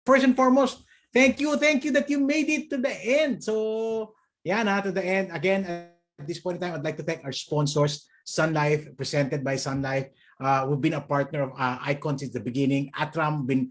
first and foremost, thank you that you made it to the end. So yeah, to the end. Again, at this point in time, I'd like to thank our sponsors, Sun Life, presented by Sun Life. We've been a partner of Icon since the beginning. Atram been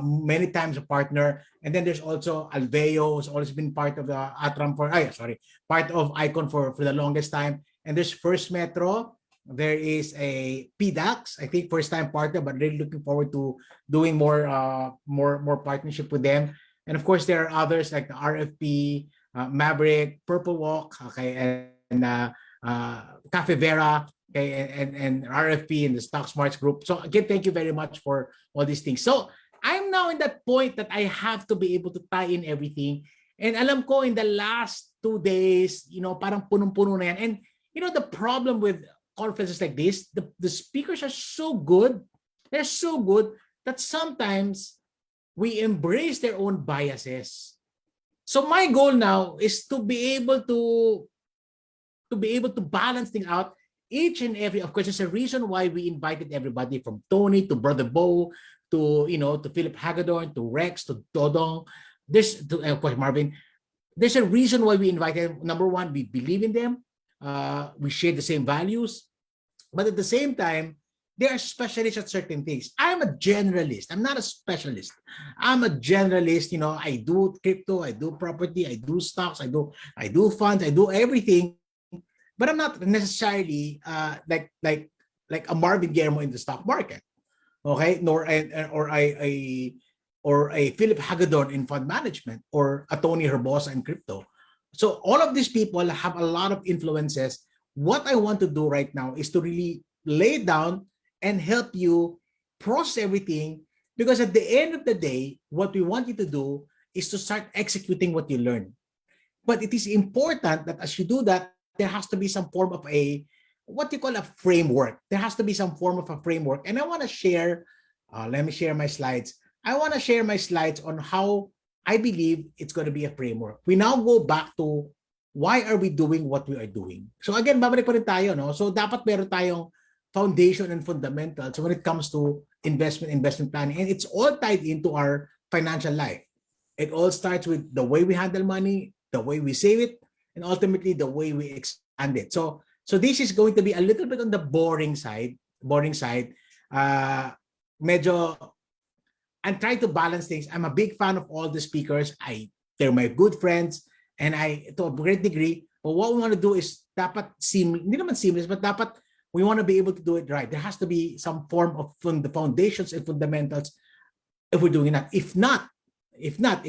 many times a partner, and then there's also Alveo, who's always been part of the Atram part of Icon for the longest time. And there's First Metro. There is a PDAX, I think first time partner, but really looking forward to doing more partnership with them. And of course, there are others like the RFP, Maverick, Purple Walk, okay, and Cafe Vera, okay, and RFP and the Stock Smarts group. So again, thank you very much for all these things. So I'm now in that point that I have to be able to tie in everything. And alam ko in the last 2 days, parang punong-puno na yan. And the problem with conferences like this, the speakers are so good. They're so good that sometimes we embrace their own biases. So my goal now is to be able to balance things out each and every. Of course, there's a reason why we invited everybody from Tony to Brother Bo to to Philip Hagedorn to Rex to Dodong. Of course Marvin. There's a reason why we invited them. Number one, we believe in them. We share the same values, but at the same time, they are specialists at certain things. I'm a generalist. I'm not a specialist. I'm a generalist. I do crypto, I do property, I do stocks, I do funds, I do everything. But I'm not necessarily like a Marvin Guillermo in the stock market, okay? Nor a Philip Hagedorn in fund management, or a Tony Herbosa in crypto. So all of these people have a lot of influences. What I want to do right now is to really lay down and help you process everything, because at the end of the day, what we want you to do is to start executing what you learn. But it is important that as you do that, there has to be some form of what you call a framework. There has to be some form of a framework. And I want to share, let me share my slides. I want to share my slides on how I believe it's going to be a framework. We now go back to why are we doing what we are doing. So again, babalik pa rin tayo, no? So dapat meron tayong foundation and fundamentals when it comes to investment planning. And it's all tied into our financial life. It all starts with the way we handle money, the way we save it, and ultimately the way we expand it. So this is going to be a little bit on the boring side. Medyo I'm trying to balance things. I'm a big fan of all the speakers. They're my good friends, and to a great degree. But what we want to do is dapat hindi naman seamless, but dapat we want to be able to do it right. There has to be some form of the foundations and fundamentals if we're doing that. If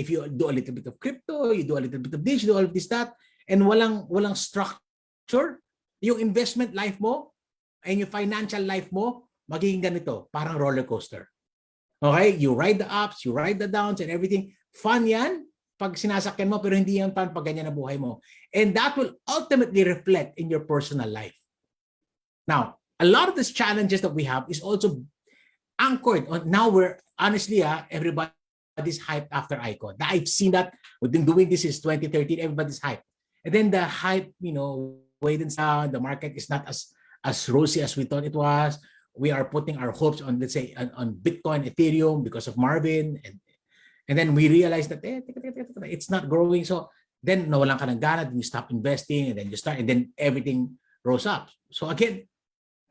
you do a little bit of crypto, you do a little bit of this, you do all of this, that, and walang structure, yung investment life mo and yung financial life mo, magiging ganito, parang roller coaster. Okay? You ride the ups, you ride the downs and everything. Fun yan pag sinasakyan mo, pero hindi yan fun pag ganyan na buhay mo. And that will ultimately reflect in your personal life. Now, a lot of these challenges that we have is also anchored on, now we're, honestly, everybody's hyped after Icon. I've seen that. We've been doing this since 2013. Everybody's hyped. And then the hype, wait down. The market is not as rosy as we thought it was. We are putting our hopes on, let's say, on Bitcoin, Ethereum because of Marvin. And then we realize that it's not growing. So then nawalan ka ng gana, then you stop investing, and then you start, and then everything rose up. So again,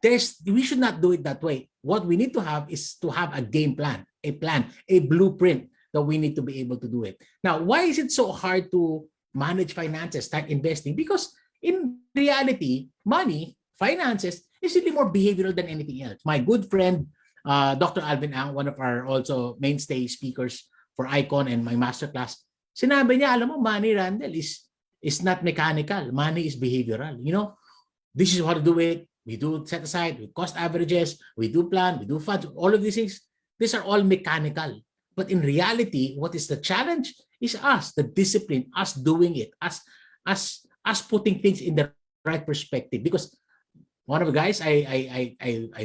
we should not do it that way. What we need to have is to have a game plan, a blueprint that we need to be able to do it. Now, why is it so hard to manage finances, start investing? Because in reality, money, finances, is really more behavioral than anything else. My good friend, Dr. Alvin Ang, one of our also mainstay speakers for Icon and my masterclass, sinabi niya, alam mo, money, Randell, is not mechanical. Money is behavioral. This is how to do it. We do set aside, we cost averages, we do plan, we do funds, all of these things. These are all mechanical. But in reality, what is the challenge is us, the discipline, us doing it, us putting things in the right perspective. Because one of the guys I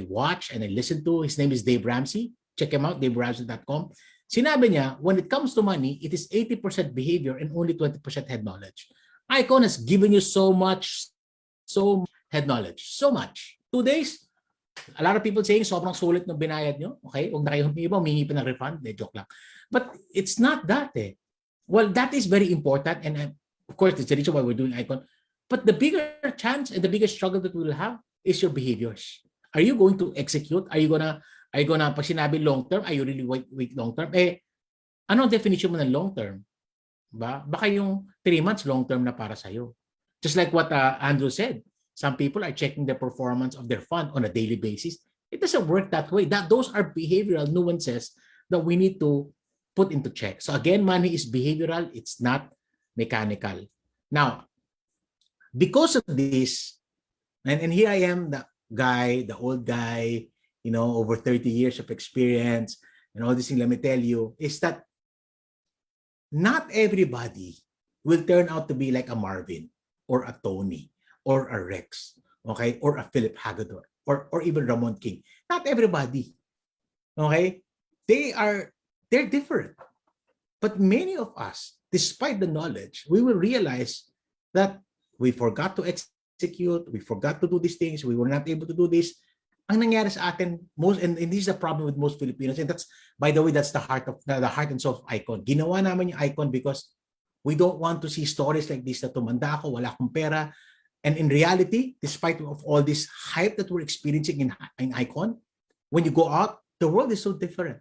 watch and I listen to, his name is Dave Ramsey. Check him out, daveramsey.com. Sinabi niya, when it comes to money, it is 80% behavior and only 20% head knowledge. Icon has given you so much head knowledge, so much. 2 days, A lot of people saying sobrang sulit ng binayad nyo. Okay? Huwag na kayo humingi pa ng refund. De, joke lang. But it's not that eh. Well, that is very important. And of course, it's the reason why we're doing Icon. But the bigger chance and the biggest struggle that we will have is your behaviors. Are you going to execute? Are you gonna, pag sinabi long term, are you really wait long term? Eh, ano ang definition mo ng long term? Ba? Baka yung 3 months long term na para sa'yo. Just like what Andrew said. Some people are checking the performance of their fund on a daily basis. It doesn't work that way. Those are behavioral nuances that we need to put into check. So again, money is behavioral. It's not mechanical. Now, because of this, and here I am, the guy, the old guy, over 30 years of experience, and all this thing, let me tell you, is that not everybody will turn out to be like a Marvin or a Tony or a Rex, okay, or a Philip Hagedorn, or even Ramon King. Not everybody, okay? They're different. But many of us, despite the knowledge, we will realize that we forgot to execute, we forgot to do these things, we were not able to do this. Ang nangyari sa atin, and this is the problem with most Filipinos, and that's, by the way, that's the heart and soul of Icon. Ginawa naman yung Icon because we don't want to see stories like this na tumanda ako, wala akong pera. And in reality, despite of all this hype that we're experiencing in Icon, when you go out, the world is so different.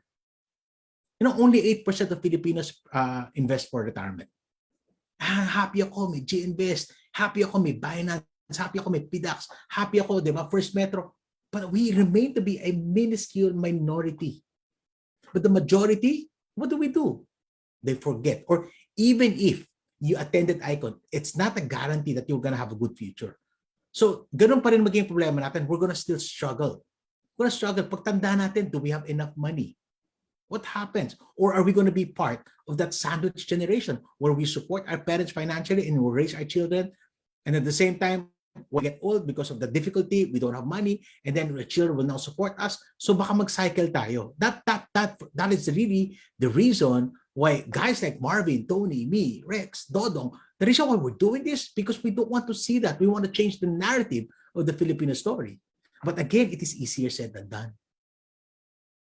Only 8% of Filipinos invest for retirement. Happy ako, may G-Invest. Happy ako, may Binance. Happy ako, may PDAX. Happy ako, di ba, First Metro. But we remain to be a minuscule minority. But the majority, what do? They forget. Or even if you attended Icon, it's not a guarantee that you're gonna have a good future. So, ganun pa rin maging problema natin. We're gonna still struggle. We're gonna struggle. Pag tanda natin, do we have enough money? What happens? Or are we gonna be part of that sandwich generation where we support our parents financially and we raise our children, and at the same time, we get old because of the difficulty, we don't have money, and then the children will now support us. So baka mag-cycle tayo. That is really the reason why guys like Marvin, Tony, me, Rex, Dodong, the reason why we're doing this, because we don't want to see that. We want to change the narrative of the Filipino story. But again, it is easier said than done.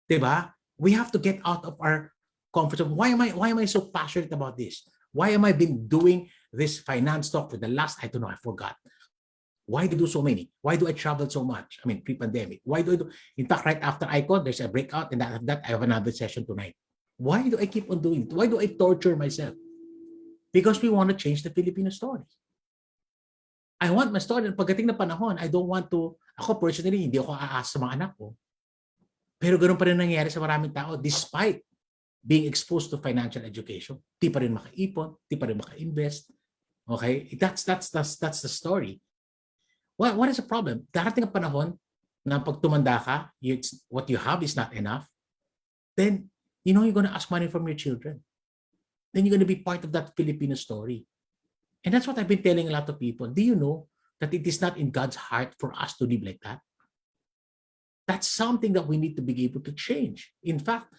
Diba? We have to get out of our comfort zone. Why am I so passionate about this? Why am I been doing this finance talk for the last, I don't know, I forgot. Why do I do so many? Why do I travel so much? I mean, pre-pandemic. Why do I do? In fact, right after Icon, there's a breakout, and after that, I have another session tonight. Why do I keep on doing it? Why do I torture myself? Because we want to change the Filipino story. I want my story. Pagdating na panahon, I don't want to, ako personally, hindi ako aasa sa mga anak ko. Pero ganoon pa rin nangyayari sa maraming tao despite being exposed to financial education. Di pa rin makaipon, di pa rin maka-invest. Okay? That's the story. What is the problem? Darating ang panahon na pag tumanda ka, what you have is not enough. Then, you're going to ask money from your children. Then you're going to be part of that Filipino story. And that's what I've been telling a lot of people. Do you know that it is not in God's heart for us to live like that? That's something that we need to be able to change. In fact,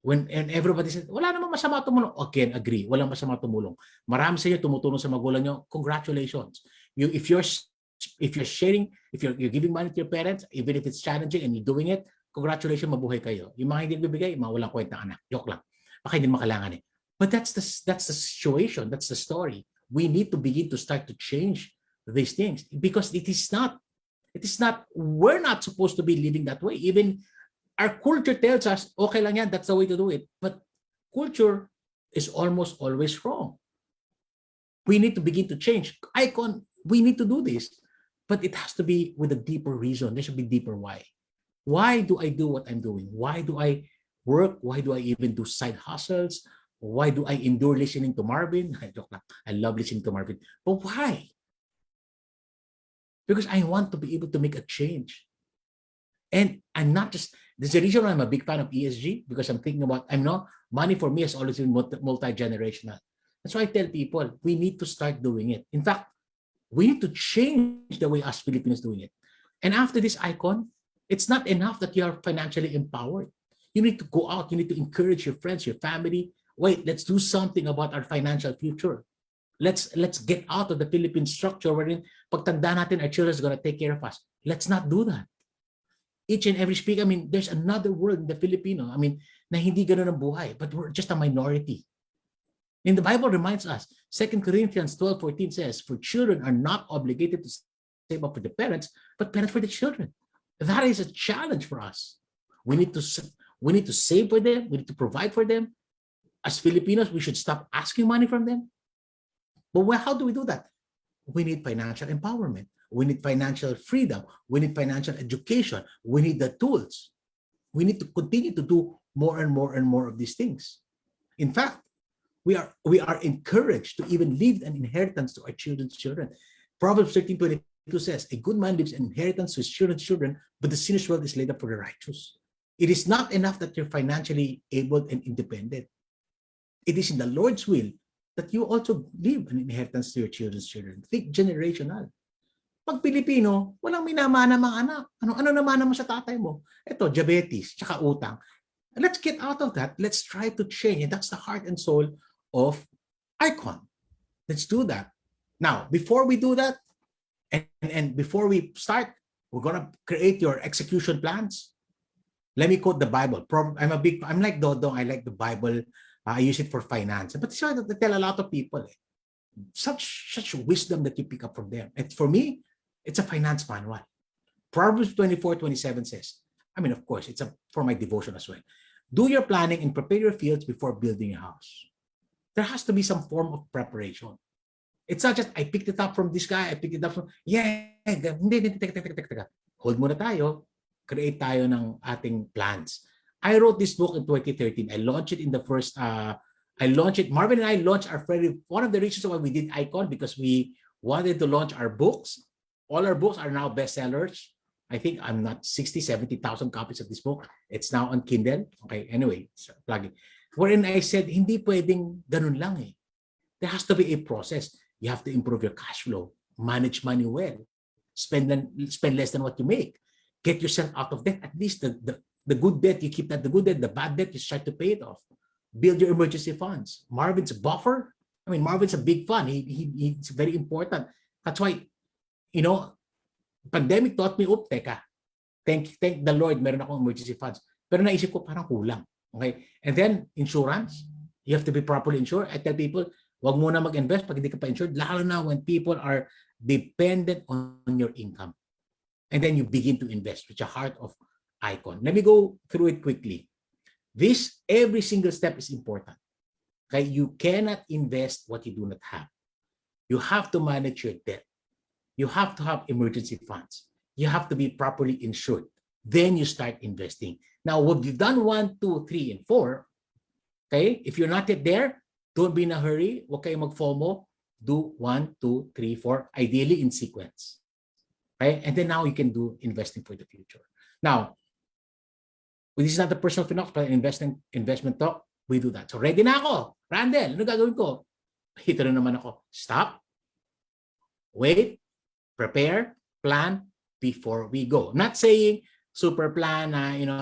and everybody said, wala namang masama tumulong. Again, agree. Walang masama tumulong. Marami sa inyo tumutulong sa magulang nyo. Congratulations. If you're sharing, if you're giving money to your parents, even if it's challenging and you're doing it, congratulations, mabuhay kayo. Yung mga hindi bibigay, mga walang kwenta anak. Joke lang. Baka hindi makalangan eh. But that's the situation. That's the story. We need to begin to start to change these things because it is not, we're not supposed to be living that way. Even our culture tells us, okay lang yan, that's the way to do it. But culture is almost always wrong. We need to begin to change. Icon, we need to do this. But it has to be with a deeper reason. There should be deeper why. Why do I do what I'm doing? Why do I work? Why do I even do side hustles? Why do I endure listening to Marvin? I love listening to Marvin. But why? Because I want to be able to make a change. And I'm not just, there's a reason why I'm a big fan of ESG, because I'm thinking about, money for me has always been multi-generational. That's why I tell people, we need to start doing it. In fact, we need to change the way us Filipinos doing it. And after this Icon, it's not enough that you are financially empowered. You need to go out. You need to encourage your friends, your family. Wait, let's do something about our financial future. Let's get out of the Philippine structure wherein pagtanda natin, our children is going to take care of us. Let's not do that. each and every speaker, I mean, there's another world in the Filipino, I mean, na hindi ganun ang buhay, but we're just a minority. And the Bible reminds us, 2 Corinthians 12:14 says, for children are not obligated to save up for the parents, but parents for the children. That is a challenge for us. We need to save for them. We need to provide for them. As Filipinos, we should stop asking money from them. But how do we do that? We need financial empowerment. We need financial freedom. We need financial education. We need the tools. We need to continue to do more and more and more of these things. In fact, we are encouraged to even leave an inheritance to our children's children. Proverbs 13:22 says, a good man leaves an inheritance to his children's children, but the sinner's wealth is laid up for the righteous. It is not enough that you're financially able and independent. It is in the Lord's will that you also leave an inheritance to your children's children. Think generational. Pag Pilipino, walang minamana mga anak. Ano namana mo sa tatay mo? Ito, diabetes, tsaka utang. Let's get out of that. Let's try to change. And that's the heart and soul of Icon. Let's do that. Now, before we do that, and before we start, we're going to create your execution plans. Let me quote the Bible. I'm like Dodong. I like the Bible. I use it for finance. But it's hard to tell a lot of people. Such wisdom that you pick up from them. And for me, it's a finance manual. Proverbs 24:27 says, I mean, of course, it's for my devotion as well. Do your planning and prepare your fields before building a house. There has to be some form of preparation. It's not just, I picked it up from this guy, I picked it up from, hindi, teka. Hold muna tayo. Create tayo ng ating plans. I wrote this book in 2013. I launched it in the first, Marvin and I launched one of the reasons why we did Icon, because we wanted to launch our books. All our books are now bestsellers. I think I'm not 70,000 copies of this book. It's now on Kindle. Okay, anyway, so plugging. Wherein I said, hindi pwedeng ganun lang eh. There has to be a process. You have to improve your cash flow, manage money well, spend less than what you make, get yourself out of debt. At least the good debt, you keep that. The good debt, the bad debt, you start to pay it off. Build your emergency funds. Marvin's a buffer. I mean, Marvin's a big fund. He's very important. That's why, pandemic taught me, teka, thank the Lord, meron akong emergency funds. Pero naisip ko, parang kulang. Okay? And then, insurance. You have to be properly insured. I tell people, wag muna mag-invest pag hindi ka pa insured, lalo na when people are dependent on your income. And then you begin to invest, which is the heart of Icon. Let me go through it quickly. Every single step is important. Okay? You cannot invest what you do not have. You have to manage your debt. You have to have emergency funds. You have to be properly insured. Then you start investing. Now, what you've done 1, 2, 3, and 4, okay? If you're not yet there, don't be in a hurry. Huwag kayong mag-FOMO. Do 1, 2, 3, 4, ideally in sequence. Okay? And then now you can do investing for the future. Now, this is not the personal finance, but investment talk. We do that. So ready na ako. Randell, ano gagawin ko? Ito na naman ako. Stop. Wait. Prepare. Plan before we go. I'm not saying super plan,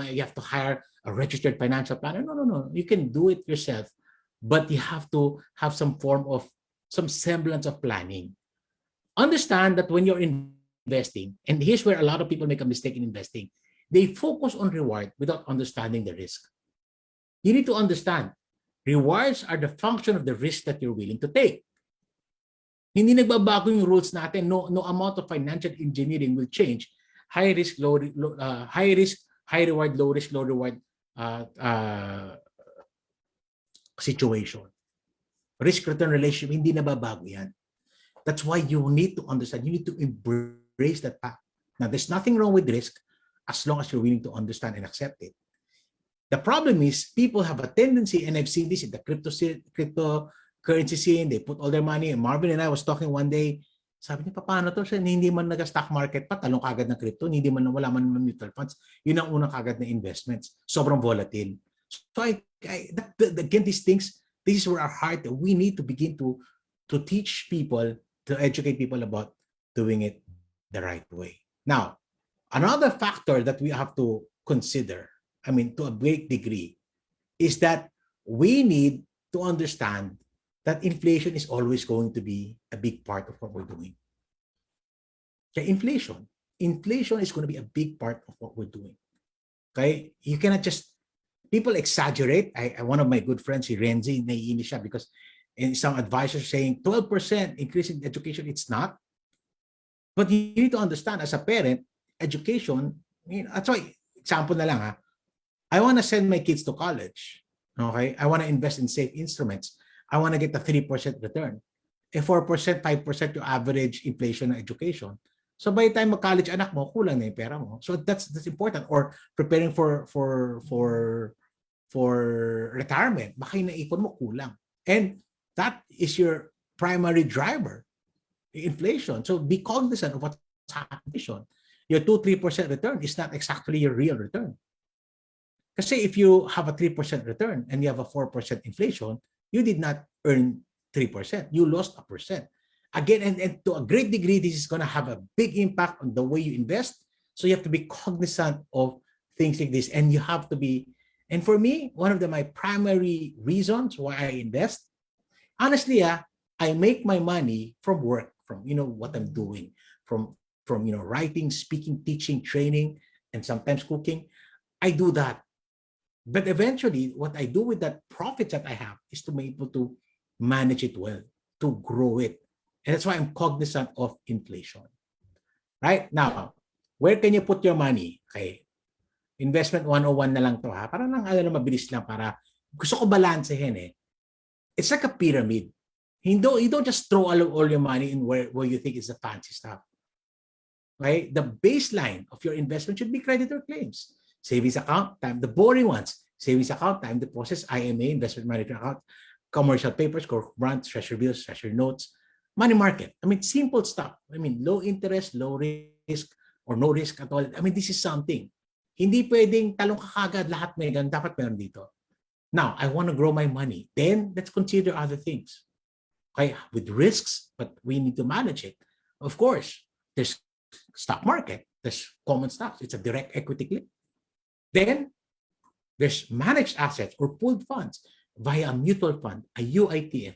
you have to hire a registered financial planner. No. You can do it yourself. But you have to have some semblance of planning. Understand that when you're investing, and here's where a lot of people make a mistake in investing, they focus on reward without understanding the risk. You need to understand, rewards are the function of the risk that you're willing to take. Hindi nagbabago yung rules natin. No amount of financial engineering will change. High risk, high reward, low risk, low reward situation. Risk-return relationship, hindi nababago yan. That's why you need to understand, you need to embrace that fact. Now, there's nothing wrong with risk as long as you're willing to understand and accept it. The problem is, people have a tendency, and I've seen this in the cryptocurrency scene, they put all their money, and Marvin and I was talking one day, sabi niya, paano to? Hindi man nag-stock market pa, talong kagad ng crypto, wala man mutual funds, yun ang unang kagad na investments. Sobrang volatile. So again, these things, this is where our heart, we need to begin to teach people, to educate people about doing it the right way. Now, another factor that we have to consider, to a great degree, is that we need to understand that inflation is always going to be a big part of what we're doing. Okay, inflation inflation is going to be a big part of what we're doing. Okay? You cannot just, people exaggerate. One of my good friends, si Renzi, naiinis siya because in some advisors saying 12% increase in education. It's not. But you need to understand as a parent, education, that's why, example na lang ha, I want to send my kids to college. Okay? I want to invest in safe instruments. I want to get a 3% return. A 4%, 5% yung average inflation ng education. So by the time mag-college anak mo, kulang na yung pera mo. So that's important. Or preparing for retirement, baka yung naipon mo kulang. And that is your primary driver, inflation. So be cognizant of what's happening. Your 2-3% return is not exactly your real return. Kasi if you have a 3% return and you have a 4% inflation, you did not earn 3%. You lost 1%. Again, and to a great degree, this is going to have a big impact on the way you invest. So you have to be cognizant of things like this. And you have to be, and for me, one of my primary reasons why I invest, honestly, I make my money from work, from what I'm doing, from writing, speaking, teaching, training, and sometimes cooking. I do that. But eventually, what I do with that profits that I have is to be able to manage it well, to grow it. And that's why I'm cognizant of inflation. Right? Now, where can you put your money? Okay. Investment 101 na lang to ha. Para lang mabilis lang para gusto ko balansehin eh. It's like a pyramid. You don't just throw all your money in where you think is the fancy stuff. Right? The baseline of your investment should be creditor claims. Savings account, time the boring ones. Savings account, time deposits, IMA, investment management account, commercial papers, corporate bonds, treasury bills, treasury notes, money market. I mean, simple stuff. I mean, low interest, low risk, or no risk at all. I mean, this is something. Hindi pwedeng talong kakagad, lahat may ganun, dapat meron dito. Now, I want to grow my money. Then, let's consider other things. Okay, with risks, but we need to manage it. Of course, there's stock market, there's common stocks. It's a direct equity clip. Then, there's managed assets or pooled funds via a mutual fund, a UITF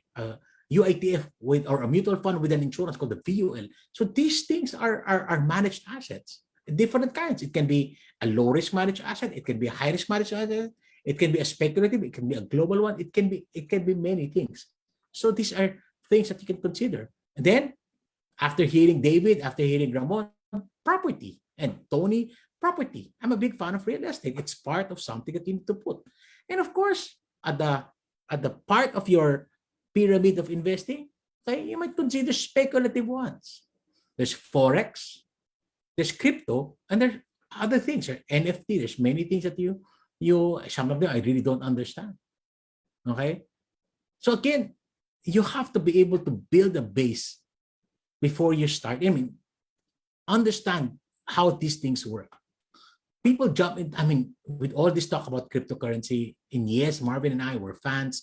or a mutual fund with an insurance called the VUL. So these things are managed assets, different kinds. It can be a low risk managed asset. It can be a high risk managed asset. It can be a speculative. It can be a global one. It can be many things. So these are things that you can consider. And then, after hearing David, after hearing Ramon, property, and Tony, property. I'm a big fan of real estate. It's part of something that you need to put. And of course, at the part of your pyramid of investing, okay, you might consider speculative ones. There's Forex, there's crypto, and there's other things. There's NFT, there's many things that you some of them I really don't understand. Okay? So again, you have to be able to build a base before you start. I mean, understand how these things work. People jump in, I mean, with all this talk about cryptocurrency, and yes, Marvin and I were fans,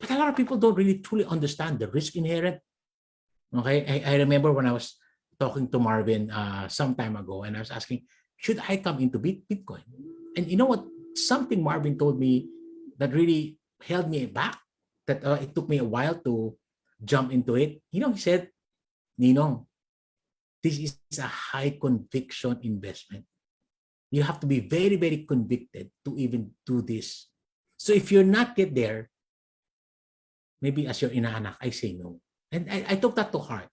but a lot of people don't really truly understand the risk inherent. Okay, I remember when I was talking to Marvin some time ago, and I was asking, should I come into Bitcoin? And you know what? Something Marvin told me that really held me back, that it took me a while to jump into it. He said, Ninong, this is a high conviction investment. You have to be very, very convicted to even do this. So if you're not yet there, maybe as your inaanak, I say no. And I took that to heart.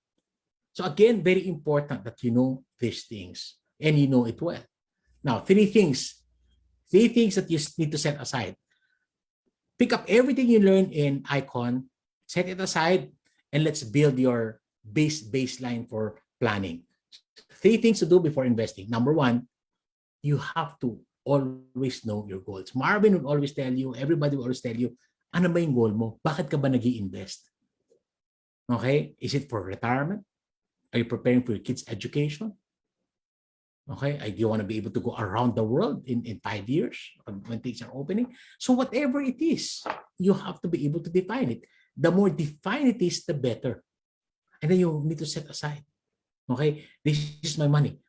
So again, very important that you know these things and you know it well. Now, three things that you need to set aside. Pick up everything you learn in Icon, set it aside, and let's build your baseline for planning. Three things to do before investing. Number one, you have to always know your goals. Marvin will always tell you, everybody will always tell you, ano ba yung goal mo? Bakit ka ba nag-i-invest? Okay? Is it for retirement? Are you preparing for your kids' education? Okay? Do you want to be able to go around the world in 5 years when things are opening? So whatever it is, you have to be able to define it. The more defined it is, the better. And then you need to set aside. Okay? This is my money.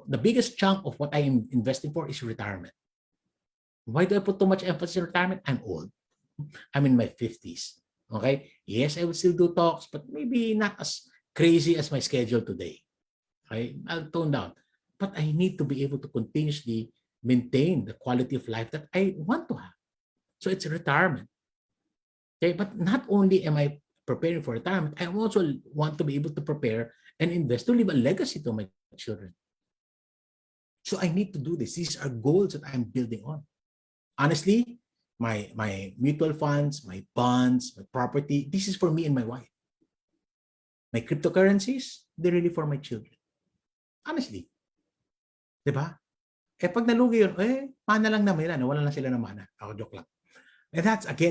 The biggest chunk of what I am investing for is retirement. Why do I put too much emphasis on retirement? I'm old. I'm in my 50s. Okay? Yes, I will still do talks, but maybe not as crazy as my schedule today. Okay? I'll tone down. but I need to be able to continuously maintain the quality of life that I want to have. So it's retirement. Okay, but not only am I preparing for retirement, I also want to be able to prepare and invest to leave a legacy to my children. So I need to do this. These are goals that I'm building on. Honestly, my mutual funds, my bonds, my property, this is for me and my wife. My cryptocurrencies, they're really for my children. Honestly. Diba? Eh pag nalugi yun, mana lang naman nila, wala lang sila ng mana. Ako, joke lang. And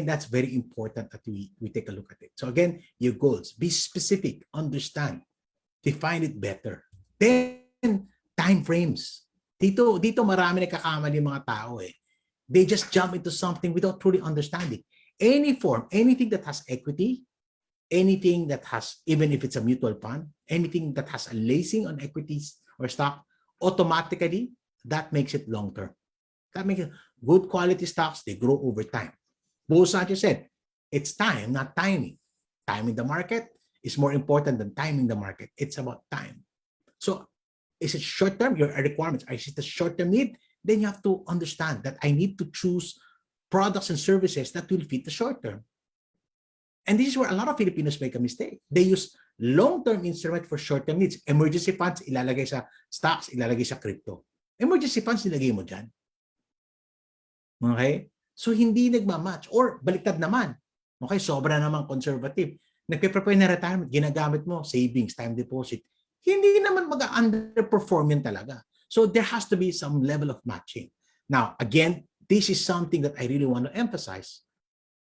that's very important that we take a look at it. So again, your goals, be specific, understand, define it better. Then, time frames. Dito marami nagkakamali mga tao eh. They just jump into something without truly understanding. Any form, anything that has equity, anything that has, even if it's a mutual fund, anything that has a lacing on equities or stock, automatically, that makes it long-term. That makes it good quality stocks, they grow over time. Bo Sanchez said, it's time, not timing. Timing the market is more important than timing the market. It's about time. So, is it short-term? Your requirements, is it a short-term need? Then you have to understand that I need to choose products and services that will fit the short-term. And this is where a lot of Filipinos make a mistake. They use long-term instrument for short-term needs. Emergency funds, ilalagay sa stocks, ilalagay sa crypto. Emergency funds, nilagay mo dyan. Okay? So, hindi nagmamatch. Or, baliktad naman. Okay? Sobra naman conservative. Nagpe-prepare na retirement, ginagamit mo, savings, time deposit. Hindi naman mag-underperform yan talaga. So, there has to be some level of matching. Now, again, this is something that I really want to emphasize.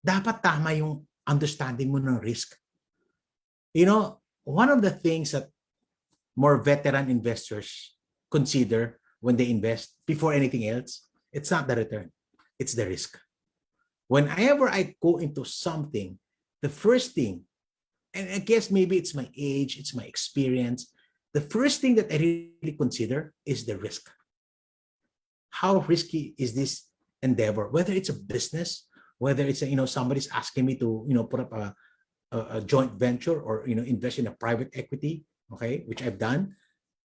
Dapat tama yung understanding mo ng risk. You know, one of the things that more veteran investors consider when they invest before anything else, it's not the return. It's the risk. Whenever I go into something, the first thing, and I guess maybe it's my age, it's my experience, the first thing that I really consider is the risk. How risky is this endeavor? Whether it's a business, whether it's somebody's asking me to put up a joint venture or invest in a private equity, okay, which I've done,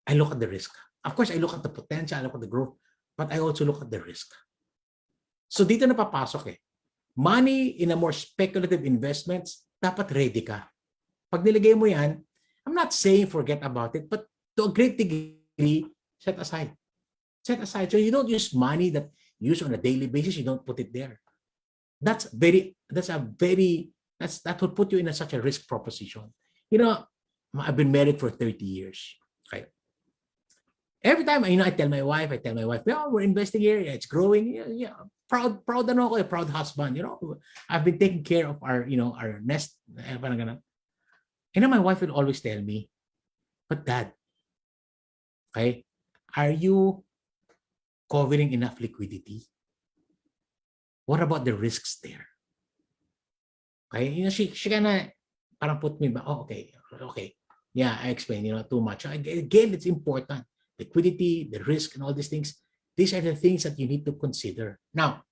I look at the risk. Of course, I look at the potential, I look at the growth, but I also look at the risk. So dito na papasok eh. Money in a more speculative investments, dapat ready ka. Pag nilagay mo yan, I'm not saying forget about it, but to a great degree, set aside. Set aside. So you don't use money that you use on a daily basis, you don't put it there. That would put you in such a risk proposition. I've been married for 30 years. Okay. Every time, I tell my wife, yeah, we're investing here, yeah, it's growing. Yeah. Proud ano ako, proud husband, I've been taking care of our nest. Parang ganun. My wife will always tell me, but Dad, okay, are you covering enough liquidity? What about the risks there? Okay, she kinda parang put me back. Oh, okay. Yeah, I explained, too much. Again, it's important. Liquidity, the risk, and all these things. These are the things that you need to consider. Now,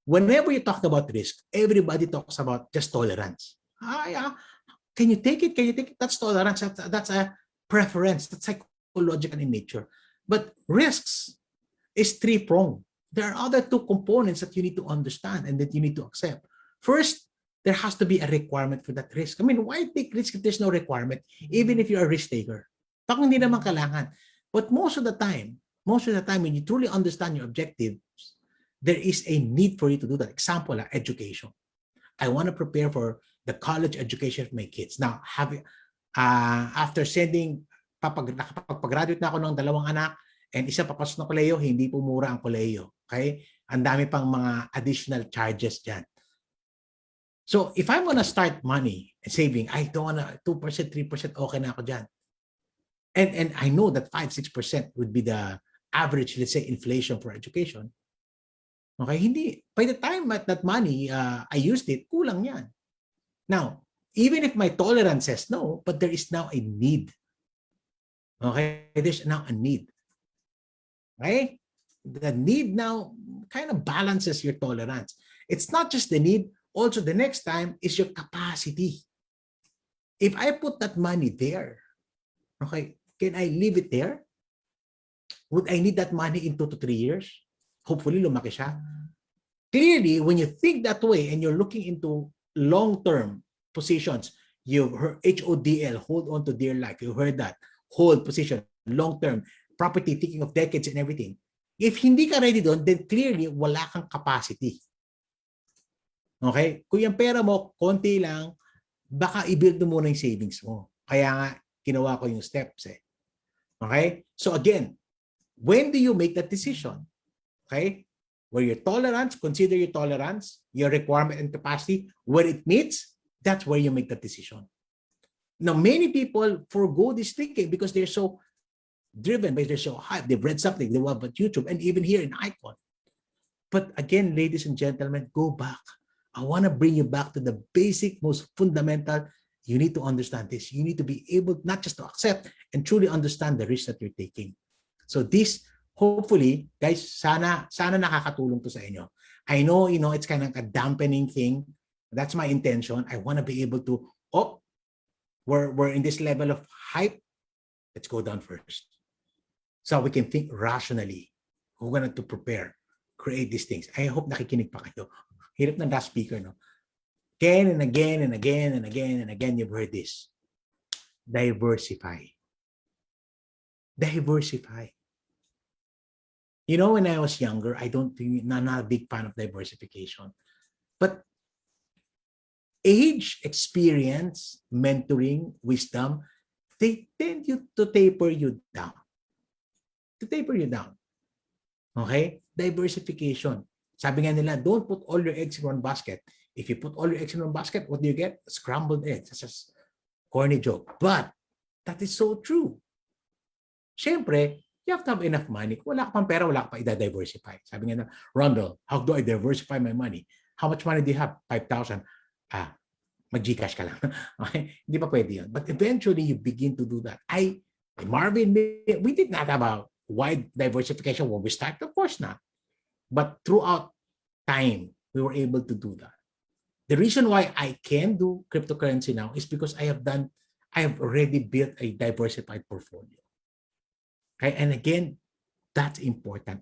whenever you talk about risk, everybody talks about just tolerance. Yeah. Can you take it? Can you take it? That's tolerance. That's a preference. That's psychological in nature. But risks is three-pronged. There are other two components that you need to understand and that you need to accept. First, there has to be a requirement for that risk. Why take risk if there's no requirement, even if you're a risk taker? Baka hindi naman kailangan. But most of the time, when you truly understand your objectives, there is a need for you to do that. Example, education. I want to prepare for the college education of my kids. Now, after sending, nakapag-graduate na ako ng 2 anak, and isa papasok na kolehiyo, hindi po mura ang kolehiyo. Okay? Ang dami pang mga additional charges dyan. So, if I'm gonna start money and saving, I don't wanna 2%, 3%, okay na ako dyan. And I know that 5-6% would be the average, let's say, inflation for education. Okay, hindi. By the time that money, I used it, kulang yan. Now, even if my tolerance says no, but there is now a need. Okay, there's now a need. Okay? The need now kind of balances your tolerance. It's not just the need, also the next time is your capacity. If I put that money there, okay, can I leave it there? Would I need that money in 2 to 3 years? Hopefully, lumaki siya. Clearly, when you think that way and you're looking into long-term positions, you've heard HODL, hold on to dear life. You heard that. Hold position, long-term, property, thinking of decades and everything. If hindi ka ready doon, then clearly, wala kang capacity. Okay? Kung yung pera mo, konti lang, baka i-build mo muna yung savings mo. Kaya nga, ginawa ko yung steps eh. Okay? So again, when do you make that decision? Okay? Where your tolerance, consider your tolerance, your requirement and capacity, where it meets, that's where you make that decision. Now, many people forgo this thinking because they're so driven, they're so hyped, they've read something, they want about YouTube, and even here in Icon. But again, ladies and gentlemen, go back. I want to bring you back to the basic, most fundamental. You need to understand this. You need to be able not just to accept and truly understand the risk that you're taking. So this, hopefully, guys, sana nakakatulong to sa inyo. I know, it's kind of a dampening thing. That's my intention. I want to be able to, we're in this level of hype. Let's go down first. So we can think rationally. We're going to prepare, create these things. I hope nakikinig pa kayo. Hirap ng last speaker, no? Again and again and again and again and again, you've heard this. Diversify. Diversify. When I was younger, I'm not a big fan of diversification. But age, experience, mentoring, wisdom, they tend to taper you down. To taper you down. Okay? Diversification. Sabi nga nila, don't put all your eggs in one basket. If you put all your eggs in one basket, what do you get? Scrambled eggs. That's just corny joke. But that is so true. Siyempre, you have to have enough money. Kung wala ka pang pera, wala ka pa i-diversify. Sabi nga na, Randell, how do I diversify my money? How much money do you have? 5,000. Mag-Gcash ka lang. Okay? Hindi pa pwede yun. But eventually, you begin to do that. Marvin, we did not have a wide diversification when we started. Of course not. But throughout time, we were able to do that. The reason why I can do cryptocurrency now is because I have already built a diversified portfolio. Okay? And again, that's important.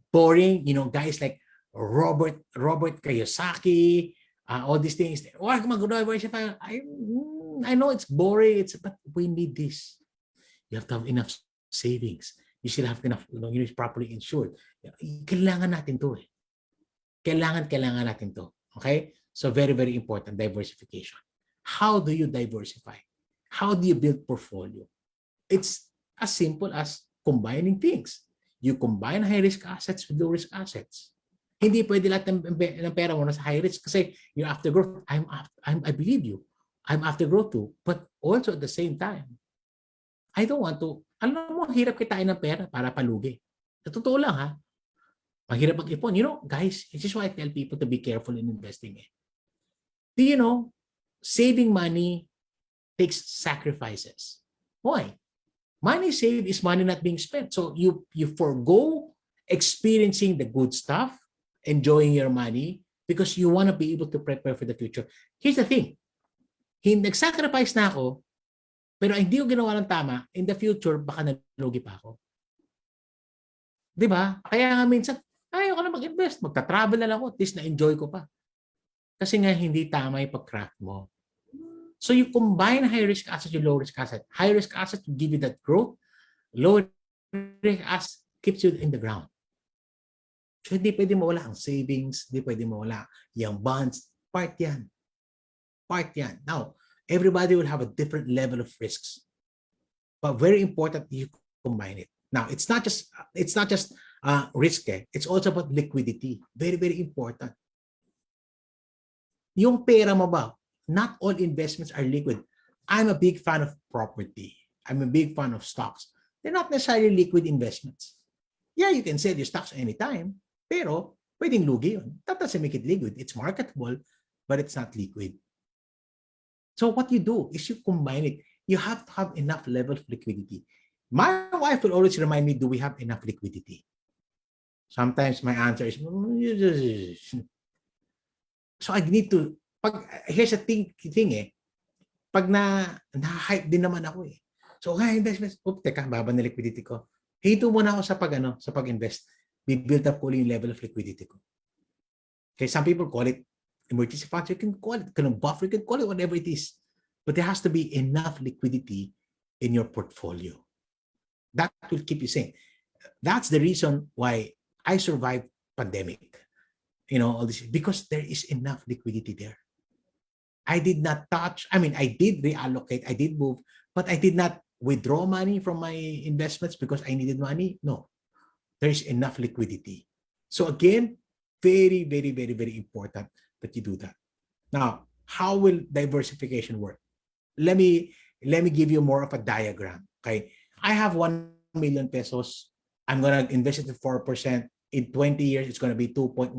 Boring, guys like Robert Kiyosaki, all these things. Why mag-diversify? I know it's boring, but we need this. You have to have enough savings. You should have enough, you're properly insured. Kailangan natin to eh. Kailangan natin to. Okay? So very, very important, diversification. How do you diversify? How do you build portfolio? It's as simple as combining things. You combine high-risk assets with low-risk assets. Hindi pwede lahat ng pera mo na sa high-risk kasi you're after growth. I believe you. I'm after growth too. But also at the same time, I don't want to, alam mo, hirap kitain ng pera para palugi. Sa totoo lang ha. Mahirap mag-ipon. Guys, it's just why I tell people to be careful in investing eh. Do you know, saving money takes sacrifices. Why? Money saved is money not being spent. So you forgo experiencing the good stuff, enjoying your money, because you want to be able to prepare for the future. Here's the thing. Nag-sacrifice na ako, pero hindi ko ginawa ng tama, in the future, baka nalugi pa ako. Diba? Kaya nga minsan, ayaw ko na mag-invest. Magta-travel na lang ako. At least na-enjoy ko pa. Kasi nga hindi tama yung pag-craft mo. So you combine high-risk assets with low-risk assets. High-risk assets will give you that growth. Low-risk assets keeps you in the ground. So hindi pwede mawala ang savings. Hindi pwede mawala yung bonds. Part yan. Part yan. Now, everybody will have a different level of risks. But very important you combine it. Now, it's not just risk. It's also about liquidity. Very, very important. Yung pera mo ba? Not all investments are liquid. I'm a big fan of property. I'm a big fan of stocks. They're not necessarily liquid investments. Yeah, you can sell your stocks anytime, pero pwedeng lugi yun. That doesn't make it liquid. It's marketable, but it's not liquid. So what you do is you combine it. You have to have enough level of liquidity. My wife will always remind me, do we have enough liquidity? Sometimes my answer is, so I need to, here's a thing pag na-hype din naman ako eh. So, investments, teka, baba na liquidity ko. Hito muna ako sa pag-invest. Build up ko yung level of liquidity ko. Okay, some people call it emergency funds. You can call it kind of buffer. You can call it whatever it is. But there has to be enough liquidity in your portfolio. That will keep you sane. That's the reason why I survived pandemic. All this, because there is enough liquidity there. I did not touch. I mean, I did reallocate. I did move, but I did not withdraw money from my investments because I needed money. No, there is enough liquidity. So again, very, very, very, very important that you do that. Now, how will diversification work? Let me give you more of a diagram. Okay, I have 1 million pesos. I'm gonna invest it at 4%. In 20 years, it's gonna be 2.191.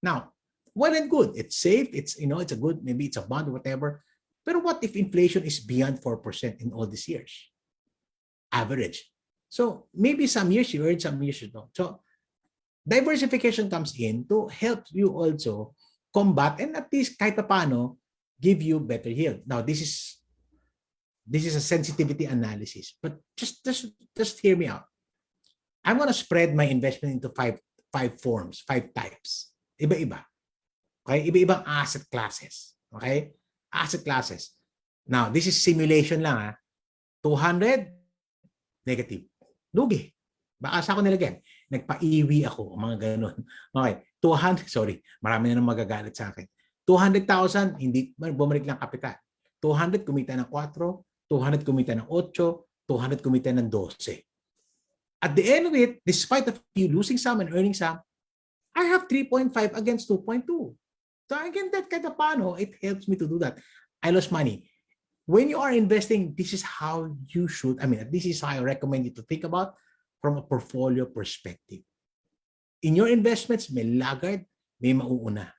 Now, well and good. It's safe. It's it's a good. Maybe it's a bond or whatever. But what if inflation is beyond 4% in all these years? Average. So maybe some years you earn, some years you don't. So diversification comes in to help you also combat and at least kahit paano give you better yield. Now this is a sensitivity analysis, but just hear me out. I'm going to spread my investment into five forms, 5 types. Iba-iba. Okay? Iba-ibang asset classes. Okay? Asset classes. Now, this is simulation lang 200 negative. Lugi. Baka sa ako nilagyan. Nagpa-iwi ako, mga ganun. Okay. 200, sorry, marami na nang magagalit sa akin. 200,000, hindi, bumalik lang kapital. 200, kumita ng 4, 200, kumita ng 8, 200, kumita ng 12. At the end of it, despite of you losing some and earning some, I have 3.5 against 2.2. So again, that kind of paano, it helps me to do that. I lost money. When you are investing, this is how you should, this is how I recommend you to think about from a portfolio perspective. In your investments, may laggard, may mauuna.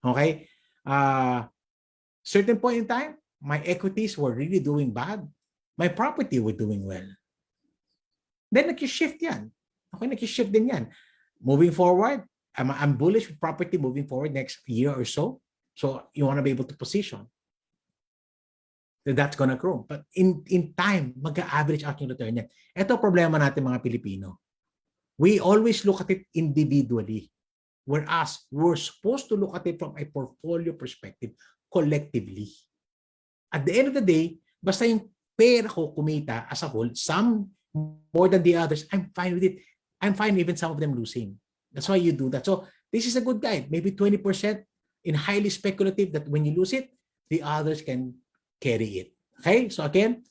Okay? Certain point in time, my equities were really doing bad. My property were doing well. Then nag-shift yan. Okay, nag-shift din yan. Moving forward, I'm bullish with property moving forward next year or so. So you want to be able to position. That's gonna grow. But in time, mag-average out yung return yan. Ito problema natin mga Pilipino. We always look at it individually. Whereas we're supposed to look at it from a portfolio perspective, collectively. At the end of the day, basta yung pera ko kumita as a whole, some more than the others, I'm fine with it. I'm fine even some of them losing. That's why you do that. So this is a good guide. Maybe 20% in highly speculative that when you lose it, the others can carry it. Okay? So again,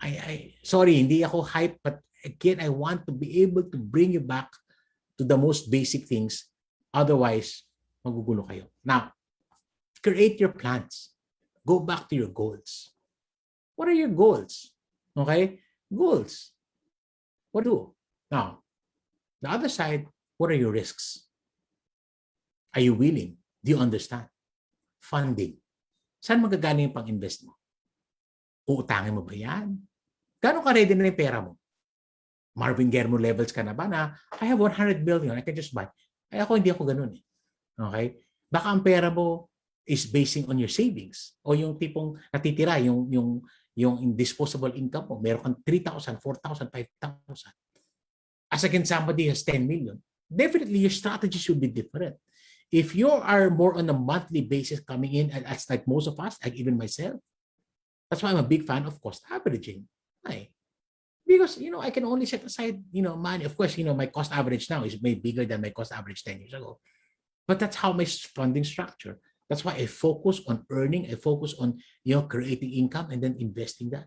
I sorry, hindi ako hype, but again, I want to be able to bring you back to the most basic things. Otherwise, magugulo kayo. Now, create your plans. Go back to your goals. What are your goals? Okay? Goals. What do? Now, the other side, what are your risks? Are you willing? Do you understand? Funding. Saan magagaling yung pang-invest mo? Uutangin mo ba yan? Gano'n ka ready na yung pera mo? Marvin Guermo levels ka na ba na, I have 100 million, I can just buy. Ay ako, hindi ako ganun eh. Okay? Baka ang pera mo is basing on your savings o yung tipong natitira, yung disposable income mo. Meron kang 3,000, 4,000, 5,000. As against somebody has 10 million. Definitely, your strategy should be different. If you are more on a monthly basis coming in, as like most of us, like even myself, that's why I'm a big fan of cost averaging. Why? Because, I can only set aside, money. Of course, my cost average now is way bigger than my cost average 10 years ago. But that's how my funding structure. That's why I focus on earning. I focus on, creating income and then investing that.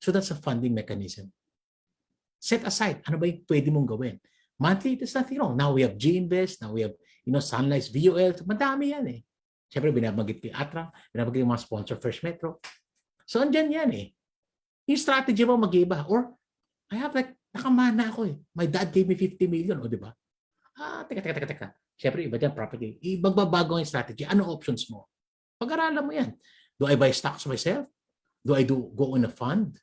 So that's a funding mechanism. Set aside, ano ba yung pwede mong gawin? Monthly, there's nothing wrong. Now we have G-Invest, now we have, Sunlight, VOL, madami yan eh. Siyempre, binabagit ko yung Atra, binabagit yung mga sponsor, First Metro. So, andyan yan eh. Yung strategy mo mag-iba. Or, I have nakamana ako eh. My dad gave me 50 million, o di ba? Teka. Siyempre, iba dyan, property. Magbabago yung strategy. Ano options mo? Pag-aralan mo yan. Do I buy stocks myself? Do I go on a fund?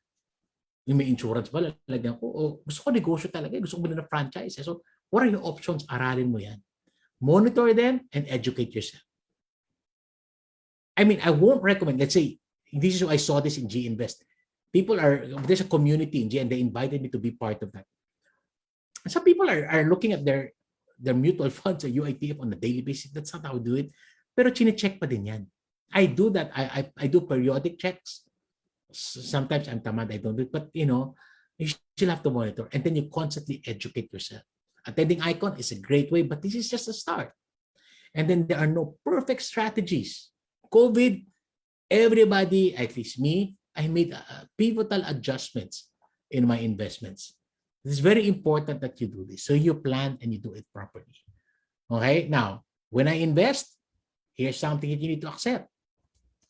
Yung may insurance ba? Lalagyan ko. O gusto ko negosyo talaga. Gusto ko muna na franchise. So, what are your options? Aralin mo yan. Monitor them and educate yourself. I won't recommend, let's say, this is why I saw this in G-Invest. there's a community in G, and they invited me to be part of that. Some people are looking at their mutual funds or UITF on a daily basis. That's not how I do it. Pero chine-check pa din yan. I do that. I do periodic checks. Sometimes I'm tamad, I don't do it. But, you still have to monitor. And then you constantly educate yourself. Attending Icon is a great way, but this is just a start. And then there are no perfect strategies. COVID, everybody, at least me, I made pivotal adjustments in my investments. It's very important that you do this. So you plan and you do it properly. Okay? Now, when I invest, here's something that you need to accept.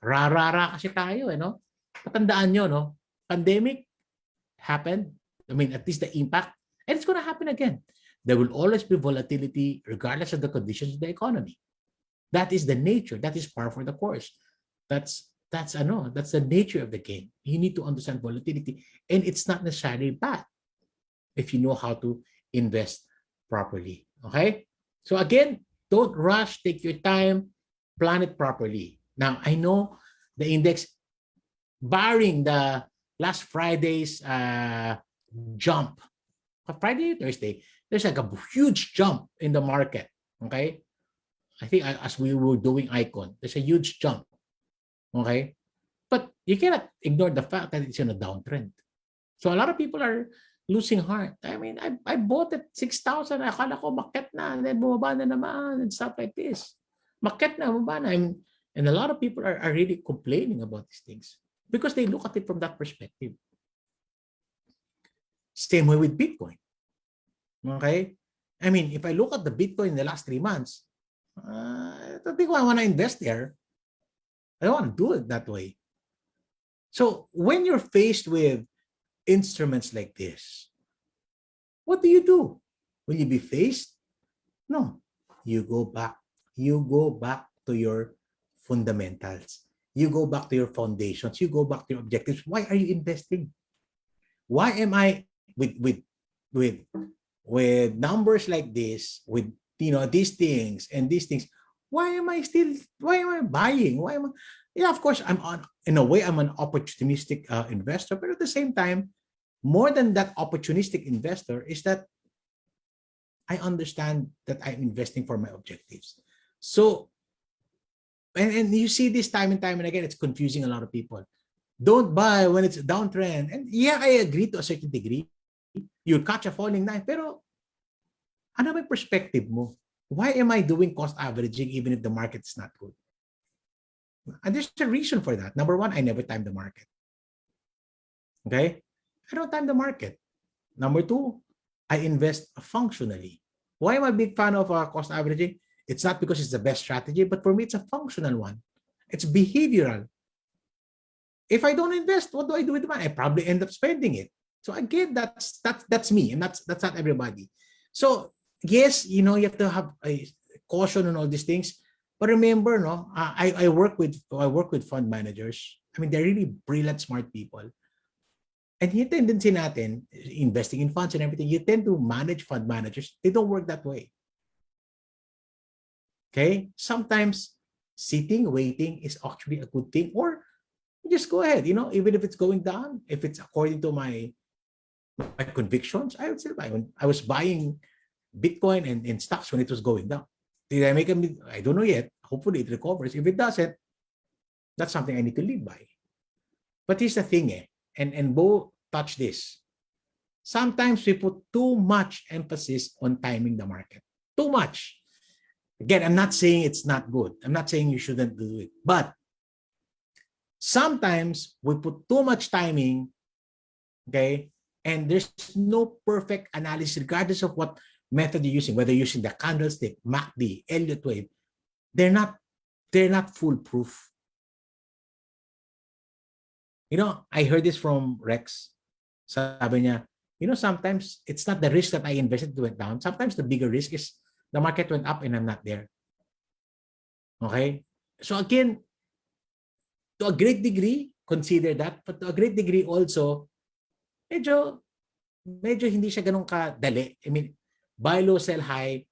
Rara kasi tayo, Patandaan nyo, Pandemic happened. I mean, at least the impact. And it's going to happen again. There will always be volatility regardless of the conditions of the economy. That is the nature. That is par for the course. That's the nature of the game. You need to understand volatility. And it's not necessarily bad if you know how to invest properly. Okay? So again, don't rush. Take your time. Plan it properly. Now, I know the index, barring the last Friday's jump, Friday, Thursday, there's like a huge jump in the market. Okay? I think as we were doing Icon, there's a huge jump. Okay? But you cannot ignore the fact that it's in a downtrend. So a lot of people are losing heart. I mean, I bought at 6,000. Akala ko maket na. And then bumaba na naman and stuff like this. Maket na, bumaba na. And a lot of people are really complaining about these things because they look at it from that perspective. Same way with Bitcoin. Okay? I mean, if I look at the Bitcoin in the last 3 months, I don't think I want to invest there. I don't want to do it that way. So when you're faced with instruments like this, what do you do? Will you be faced? No. You go back. You go back to your fundamentals. You go back to your foundations. You go back to your objectives. Why are you investing? Why am I with numbers like this, with these things and these things? Why am I buying? Of course, in a way, I'm an opportunistic investor, but at the same time, more than that opportunistic investor is that I understand that I'm investing for my objectives. So, and you see this time and time and again, it's confusing a lot of people. Don't buy when it's a downtrend. And yeah, I agree to a certain degree. You'll catch a falling knife, pero ano ba perspective mo? Why am I doing cost averaging even if the market is not good? And there's a reason for that. Number one, I never time the market. Okay? I don't time the market. Number two, I invest functionally. Why am I a big fan of cost averaging? It's not because it's the best strategy, but for me, it's a functional one. It's behavioral. If I don't invest, what do I do with the money? I probably end up spending it. So again, that's me, and that's not everybody. So yes, you have to have a caution on all these things. But remember, I work with fund managers. I mean, they're really brilliant, smart people. And yung tendency natin, investing in funds and everything, you tend to manage fund managers. They don't work that way. Okay? Sometimes sitting, waiting is actually a good thing. Or just go ahead, even if it's going down, if it's according to my convictions, I would say I was buying Bitcoin and stocks when it was going down. Did I make a mistake? I don't know yet. Hopefully it recovers. If it doesn't, that's something I need to live by. But here's the thing, and Bo touched this. Sometimes we put too much emphasis on timing the market. Too much. Again, I'm not saying it's not good. I'm not saying you shouldn't do it. But sometimes we put too much timing, okay? And there's no perfect analysis regardless of what method you're using, whether you're using the candlestick, MACD, Elliott wave. They're not foolproof. I heard this from Rex. Sabi niya, sometimes it's not the risk that I invested went down. Sometimes the bigger risk is the market went up and I'm not there. Okay? So again, to a great degree, consider that. But to a great degree also, medyo hindi siya ganun kadali. I mean, buy low, sell high.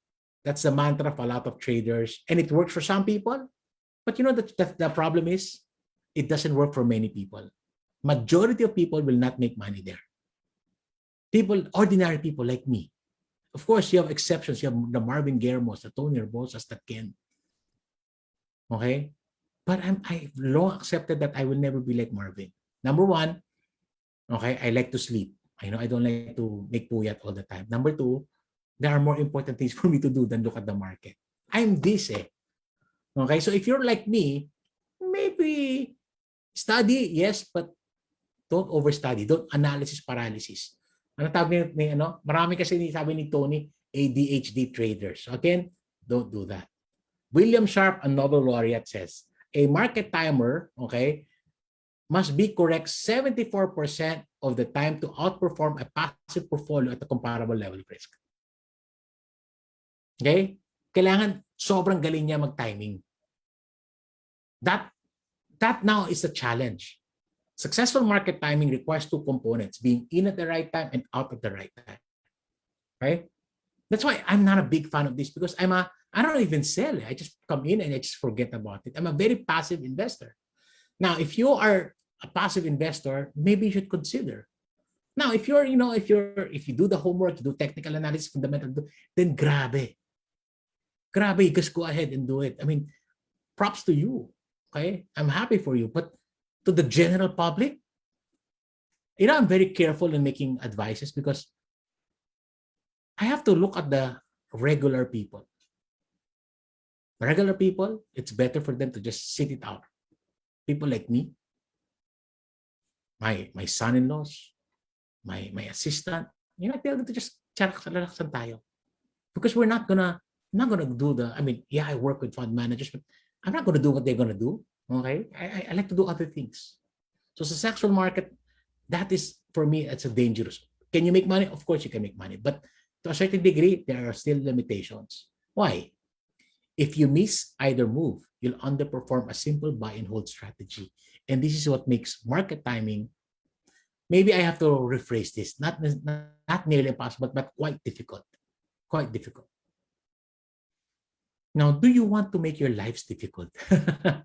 That's the mantra of a lot of traders. And it works for some people. But the problem is, it doesn't work for many people. Majority of people will not make money there. People, ordinary people like me. Of course, you have exceptions. You have the Marvin Guillermos, the Tony Herbosas, the Ken. Okay? But I've long accepted that I will never be like Marvin. Number one, okay, I like to sleep. I know I don't like to make puyat all the time. Number two, there are more important things for me to do than look at the market. I'm this eh. Okay, so if you're like me, maybe study, yes, but don't overstudy. Don't analysis paralysis. Ano tawag ni ano? Marami kasi sabi ni Tony, ADHD traders. So again, don't do that. William Sharp, a Nobel laureate, says, a market timer, okay, must be correct 74% of the time to outperform a passive portfolio at a comparable level of risk. Okay? Kailangan sobrang galing niya mag-timing. That now is a challenge. Successful market timing requires two components, being in at the right time and out at the right time. Right? That's why I'm not a big fan of this, because I don't even sell. I just come in and I just forget about it. I'm a very passive investor. Now, if you are a passive investor, maybe you should consider. Now, if you do the homework, you do technical analysis, fundamental, then grabe, just go ahead and do it. I mean, props to you. Okay, I'm happy for you, but to the general public, I'm very careful in making advices, because I have to look at the regular people. Regular people, it's better for them to just sit it out. People like me, my son-in-laws, my assistant, I tell them to just relaxan tayo. Because we're not gonna do I work with fund managers, but I'm not gonna do what they're gonna do. Okay? I like to do other things. So the sexual market, that is, for me, it's a dangerous. Can you make money? Of course you can make money. But to a certain degree, there are still limitations. Why? If you miss either move, you'll underperform a simple buy and hold strategy. And this is what makes market timing, maybe I have to rephrase this, not nearly impossible, but quite difficult. Quite difficult. Now, do you want to make your lives difficult? Now,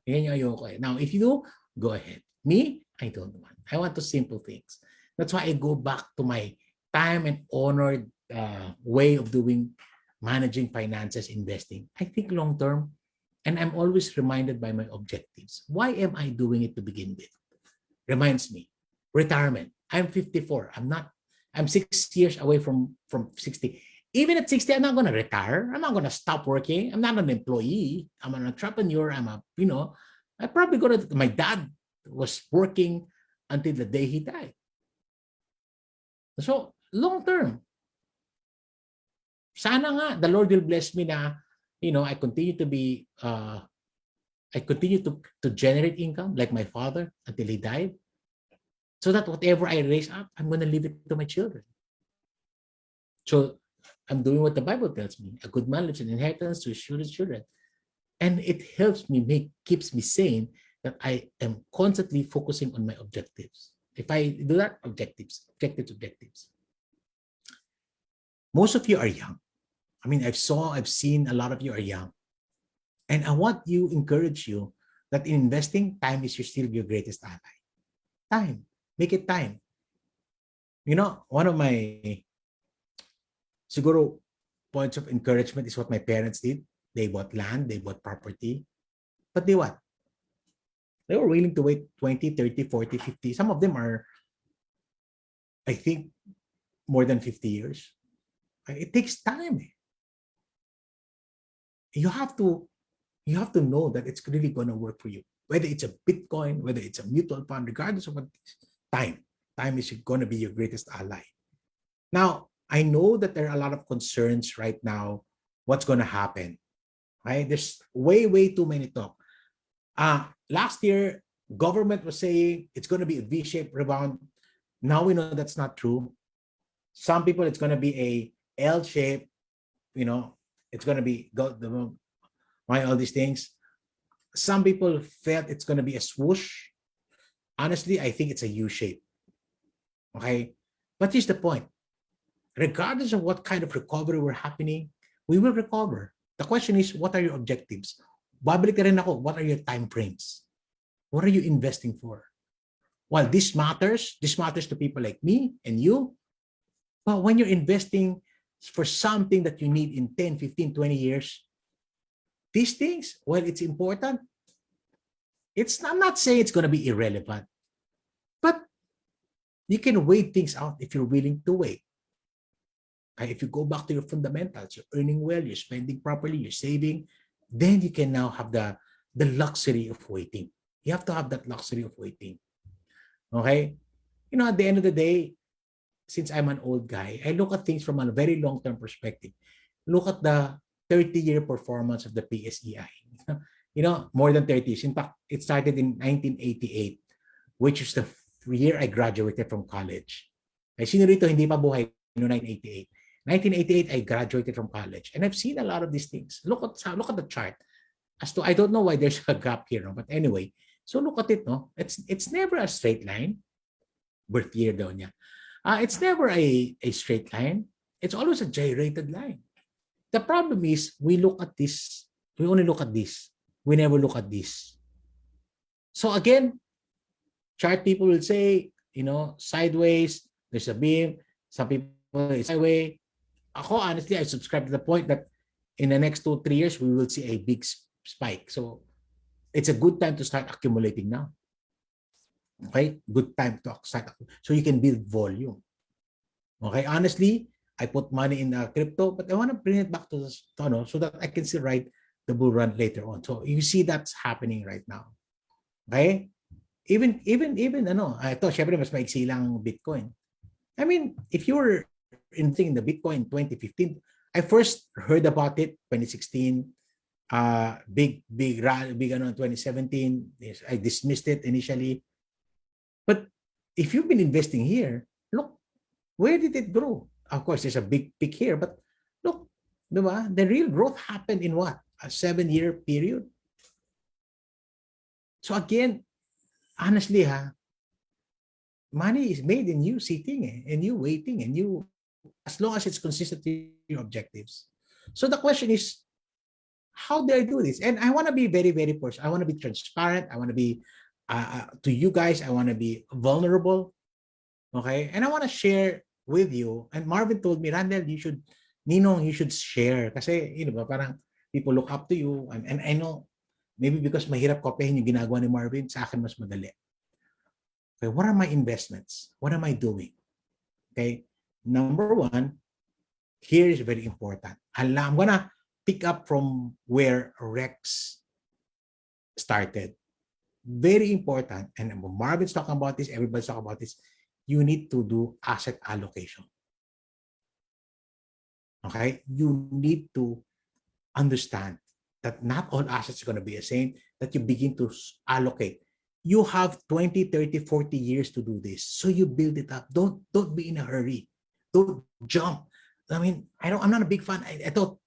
if you do, go ahead. Me, I don't want. I want to simple things. That's why I go back to my time and honored way of managing finances, investing. I think long term, and I'm always reminded by my objectives. Why am I doing it to begin with? Reminds me, retirement. I'm 54. I'm 6 years away from 60. Even at 60, I'm not going to retire. I'm not going to stop working. I'm not an employee. I'm an entrepreneur. I probably my dad was working until the day he died. So, long term. Sana nga, the Lord will bless me na, I continue to be, I continue to generate income like my father until he died. So that whatever I raise up, I'm going to leave it to my children. So, I'm doing what the Bible tells me. A good man leaves an inheritance to his children. And it helps me, keeps me sane, that I am constantly focusing on my objectives. If I do that, objectives. Most of you are young. I've seen a lot of you are young. And I want to encourage you that in investing, time is still your greatest ally. Time. Make it time. One of my siguro points of encouragement is what my parents did. They bought land, they bought property. But they what? They were willing to wait 20, 30, 40, 50. Some of them are, I think, more than 50 years. It takes time. You have to know that it's really going to work for you. Whether it's a Bitcoin, whether it's a mutual fund, regardless of what it is, time is going to be your greatest ally. Now, I know that there are a lot of concerns right now. What's going to happen? Right? There's way too many talk. Last year, government was saying it's going to be a V-shaped rebound. Now we know that's not true. Some people, it's going to be a L-shape. It's going to be all these things. Some people felt it's going to be a swoosh. Honestly, I think it's a U-shape. Okay? But here's the point. Regardless of what kind of recovery we're happening, we will recover. The question is, what are your objectives? Babalik ka rin ako, what are your time frames? What are you investing for? While this matters to people like me and you, but when you're investing for something that you need in 10, 15, 20 years, these things, while it's important, I'm not saying it's going to be irrelevant, but you can weigh things out if you're willing to wait. If you go back to your fundamentals, you're earning well, you're spending properly, you're saving, then you can now have the luxury of waiting. You have to have that luxury of waiting. Okay? You know, at the end of the day, since I'm an old guy, I look at things from a very long-term perspective. Look at the 30-year performance of the PSEI. You know, more than 30 years. In fact, it started in 1988, which is the year I graduated from college. Ay, sino rito hindi pa buhay no 1988? 1988, I graduated from college. And I've seen a lot of these things. Look at the chart. As to, I don't know why there's a gap here, no? But anyway, so look at it, no? It's never a straight line. Birth year daw niya. It's never a straight line. It's always a gyrated line. The problem is we look at this. We only look at this. We never look at this. So again, chart people will say, you know, sideways, there's a beam. Some people it's sideways. Ako, honestly, I subscribe to the point that in the next 2-3 years, we will see a big spike. So it's a good time to start accumulating now. Okay? Good time to start. So you can build volume. Okay? Honestly, I put money in crypto, but I want to bring it back to this, so that I can still ride the bull run later on. So you see that's happening right now. Okay? Even ito, syempre mas maiksi lang Bitcoin. I mean, if you were investing in the Bitcoin in 2015, I first heard about it 2016, big 2017. I dismissed it initially. But if you've been investing here, look, where did it grow? Of course, there's a big peak here, but look, diba? The real growth happened in what? A 7-year period. So again, honestly, money is made in you sitting and you waiting and you, as long as it's consistent with your objectives. So the question is, how do I do this? And I want to be very, very personal. I want to be transparent. I want to be, to you guys, I want to be vulnerable. Okay? And I want to share with you. And Marvin told me, Randell, you should share. Kasi, you know, parang people look up to you. And I know, maybe because mahirap kopyahin yung ginagawa ni Marvin, sa akin mas madali. Okay, what are my investments? What am I doing? Okay, number one, here is very important. I'm gonna pick up from where Rex started. Very important, and Marvin's talking about this, everybody's talking about this. You need to do asset allocation. Okay, you need to understand that not all assets are going to be the same, that you begin to allocate. You have 20, 30, 40 years to do this. So you build it up. Don't be in a hurry. Don't jump. I mean, I'm not a big fan. I thought,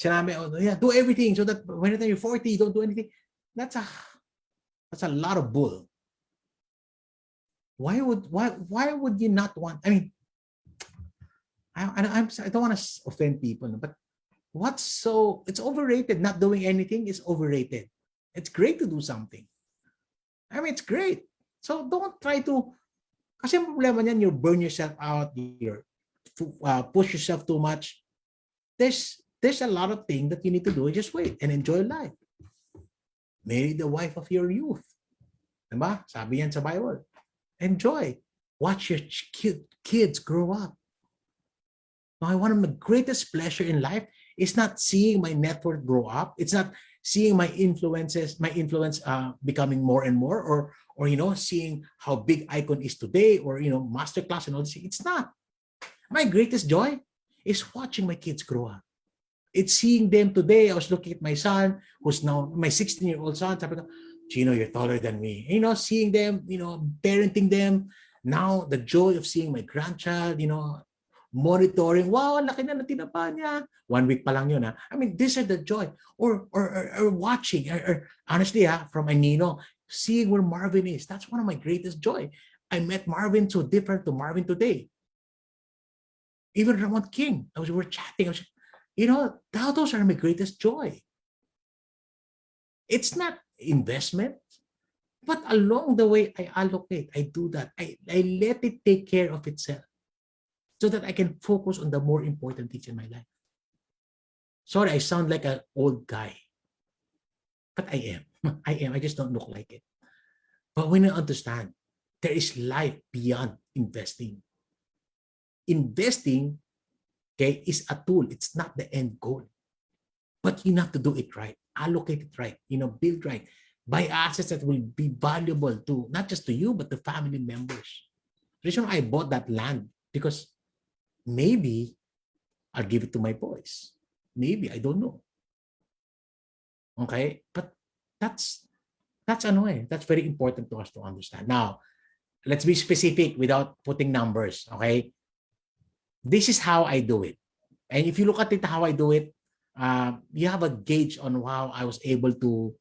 yeah, do everything so that when you're 40, don't do anything. That's a lot of bull. Why would you not want? I mean, I don't want to offend people, but it's overrated. Not doing anything is overrated. It's great to do something. I mean, it's great. So don't try to, kasi yung problema niyan, you burn yourself out, you push yourself too much. There's a lot of things that you need to do. Just wait and enjoy life. Marry the wife of your youth. Diba? Sabi yan sa Bible. Enjoy. Watch your kids grow up. One of my greatest pleasure in life is not seeing my network grow up. It's not seeing my influence becoming more and more, or seeing how big Icon is today, or masterclass and all this. It's not. My greatest joy is watching my kids grow up. It's seeing them today. I was looking at my son, who's now my 16-year-old son. Sabi ko, Gino, you're taller than me. Seeing them, parenting them. Now the joy of seeing my grandchild, monitoring, wow, laki na tinapa niya. 1 week pa lang yun. I mean, these are the joy. Or watching, or honestly, from my Nino, seeing where Marvin is. That's one of my greatest joy. I met Marvin so different to Marvin today. Even Ramon King, we're chatting. Those are my greatest joy. It's not investment. But along the way, I allocate, I do that. I let it take care of itself so that I can focus on the more important things in my life. Sorry, I sound like an old guy, but I am. I am. I just don't look like it. But when I understand, there is life beyond investing. Investing, okay, is a tool. It's not the end goal. But you have to do it right. Allocate it right. Build right. Buy assets that will be valuable to not just to you, but to family members. The reason why I bought that land, because maybe I'll give it to my boys. Maybe, I don't know. Okay? But that's annoying. That's very important to us to understand. Now, let's be specific without putting numbers. Okay? This is how I do it. And if you look at it, how I do it, you have a gauge on how I was able to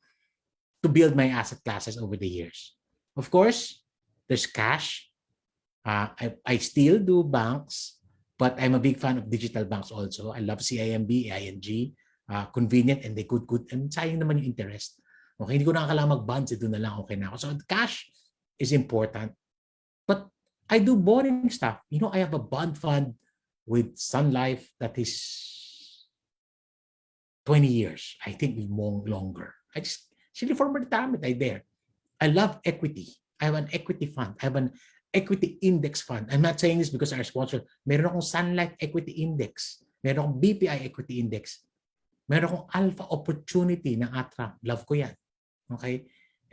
build my asset classes over the years. Of course, there's cash. I still do banks, but I'm a big fan of digital banks also. I love CIMB, AING, convenient, and they good. And sayang naman yung interest. Okay, hindi ko na kailangan mag-bonds, doon na lang okay na ako. So cash is important. But I do boring stuff. I have a bond fund with Sun Life that is 20 years. I think more longer. I just simply for retirement, I love equity. I have an equity fund. I have an equity index fund. I'm not saying this because our sponsor. Meron akong Sun Life Equity Index. Meron akong BPI Equity Index. Meron akong Alpha Opportunity ng Atram. Love ko yan. Okay?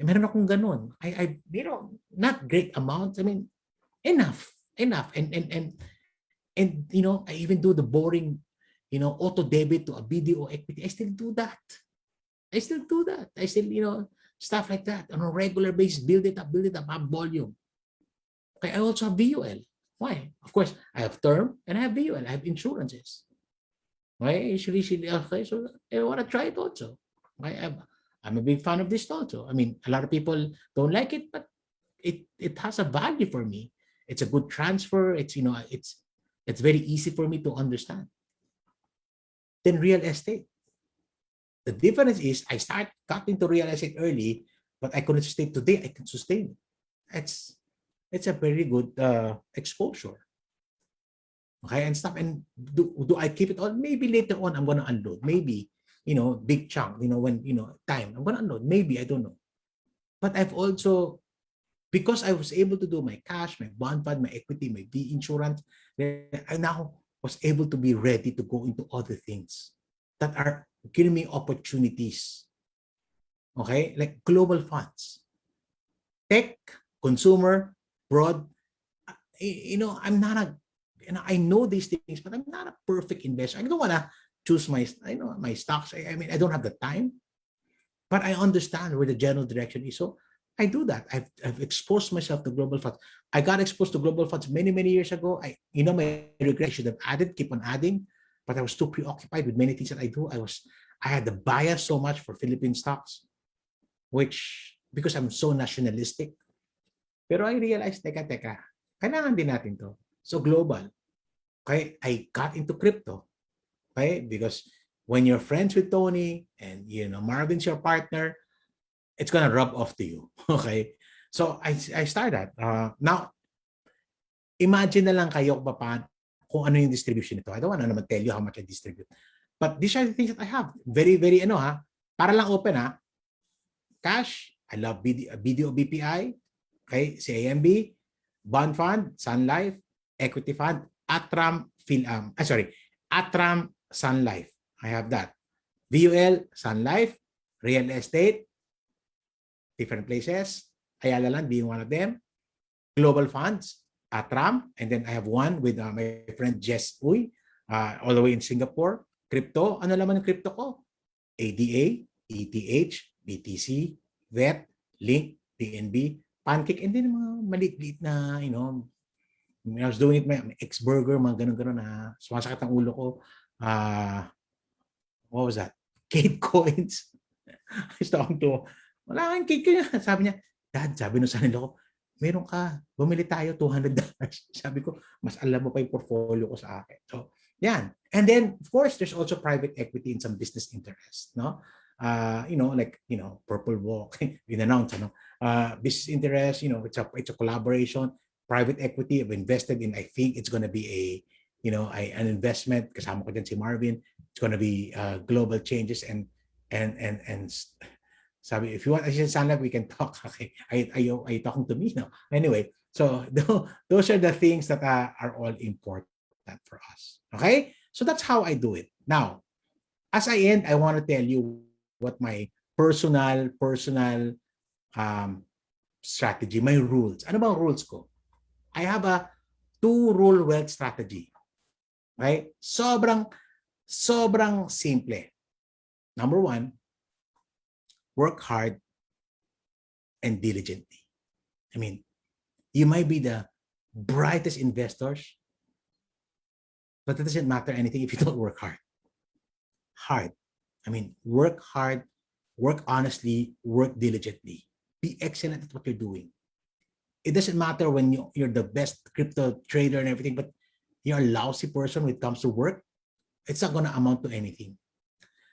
Meron akong ganun. I not great amounts. I mean, enough. And I even do the boring, auto debit to a BDO equity. I still do that. I still, stuff like that on a regular basis. Build it up, have volume. Okay, I also have VUL. Why? Of course, I have term and I have VUL. I have insurances. Okay, okay, so I want to try it also. Okay, I'm a big fan of this also. I mean, a lot of people don't like it, but it has a value for me. It's a good transfer. It's very easy for me to understand. Then real estate. The difference is I got into real estate early, but I couldn't sustain. Today, I can sustain. It's a very good exposure. Okay, and stuff. And do I keep it on? Maybe later on I'm gonna unload. Maybe, big chunk, when time. I'm gonna unload. Maybe, I don't know. But I've also, because I was able to do my cash, my bond fund, my equity, my V insurance, I now was able to be ready to go into other things that are giving me opportunities. Okay, like global funds, tech, consumer, broad. I'm not a, I know these things, but I'm not a perfect investor. I don't want to choose my stocks. I mean, I don't have the time, but I understand where the general direction is. So I do that. I've exposed myself to global funds. I got exposed to global funds many years ago. My regret, I should have added, keep on adding, but I was too preoccupied with many things that I do. I had the bias so much for Philippine stocks, which, because I'm so nationalistic. Pero I realized, teka, kailangan din natin to. So global. Okay, I got into crypto. Okay, because when you're friends with Tony and Marvin's your partner, it's gonna rub off to you. Okay, so I started. Now, imagine na lang kayo kung ano yung distribution nito. I don't want to naman tell you how much I distribute. But these are the things that I have. Very, para lang open Cash, I love BDO BPI, okay, CIMB, Bond Fund, Sun Life, Equity Fund, Atram, Atram, Sun Life. I have that. VUL, Sun Life, Real Estate, different places. Ayala Land being one of them. Global Funds, Atram, and then I have one with my friend Jess Uy, all the way in Singapore. Crypto, ano laman ng crypto ko? ADA, ETH, BTC, VET, Link, PNB, Pancake, and then mga maliit-liit na, I was doing it, my ex-burger, mga ganun-ganun na sumasakit ang ulo ko. What was that? Kate Coins. I was talking to, wala kang cake ko. Sabi niya, Dad, sabi nung sa nila ko, meron ka, bumili tayo $200. Sabi ko, mas alam mo pa yung portfolio ko sa akin. So, yan. And then, of course, there's also private equity in some business interest. No? Purple Walk, in-announce, business interest, it's a collaboration, private equity. I've invested in, I think it's going to be an investment, kasama ko din si Marvin. It's going to be global changes and sabi, if you want, I sound like we can talk. Okay, are you talking to me now? Anyway, so those are the things that are all important for us. Okay, so that's how I do it. Now, as I end, I want to tell you what my personal strategy, my rules. Ano bang rules ko? I have a 2-rule wealth strategy. Right? Sobrang simple. Number 1, work hard and diligently. I mean, you might be the brightest investors, but it doesn't matter anything if you don't work hard. I mean, work hard, work honestly, work diligently. Be excellent at what you're doing. It doesn't matter when you're the best crypto trader and everything, but you're a lousy person when it comes to work, it's not going to amount to anything.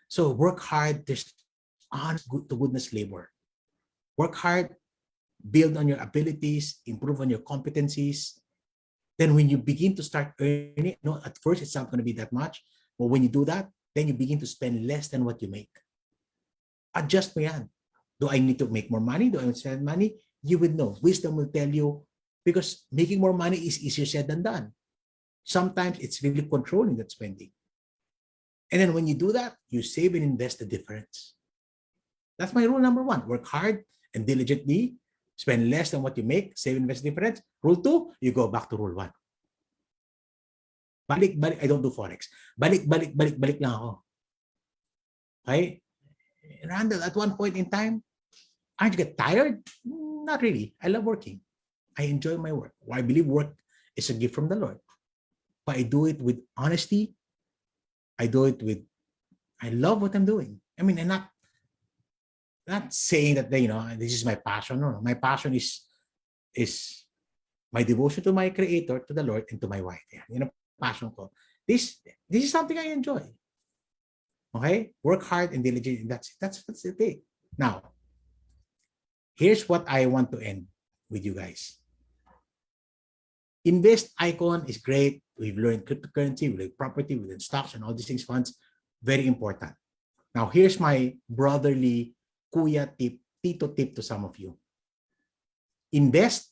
So work hard. There's honest to goodness labor. Work hard, build on your abilities, improve on your competencies. Then when you begin to start earning, at first it's not going to be that much, but when you do that, then you begin to spend less than what you make. Adjust mo yan. Do I need to make more money? Do I want to spend money? You would know. Wisdom will tell you, because making more money is easier said than done. Sometimes it's really controlling that spending. And then when you do that, you save and invest the difference. That's my rule number 1. Work hard and diligently. Spend less than what you make. Save and invest the difference. Rule 2, you go back to rule 1. Balik. I don't do Forex. Balik lang ako. Okay? Randall, at one point in time, aren't you get tired? Not really. I love working. I enjoy my work. I believe work is a gift from the Lord. But I do it with honesty. I love what I'm doing. I mean, I'm not saying that, this is my passion. No. My passion is my devotion to my Creator, to the Lord, and to my wife. Yeah, passion ko. This is something I enjoy. Okay? Work hard and diligently. That's the thing. Now, here's what I want to end with you guys. Invest icon is great. We've learned cryptocurrency, we learned property, we learned stocks and all these things, funds. Very important. Now, here's my brotherly kuya tip, tito tip to some of you. Invest,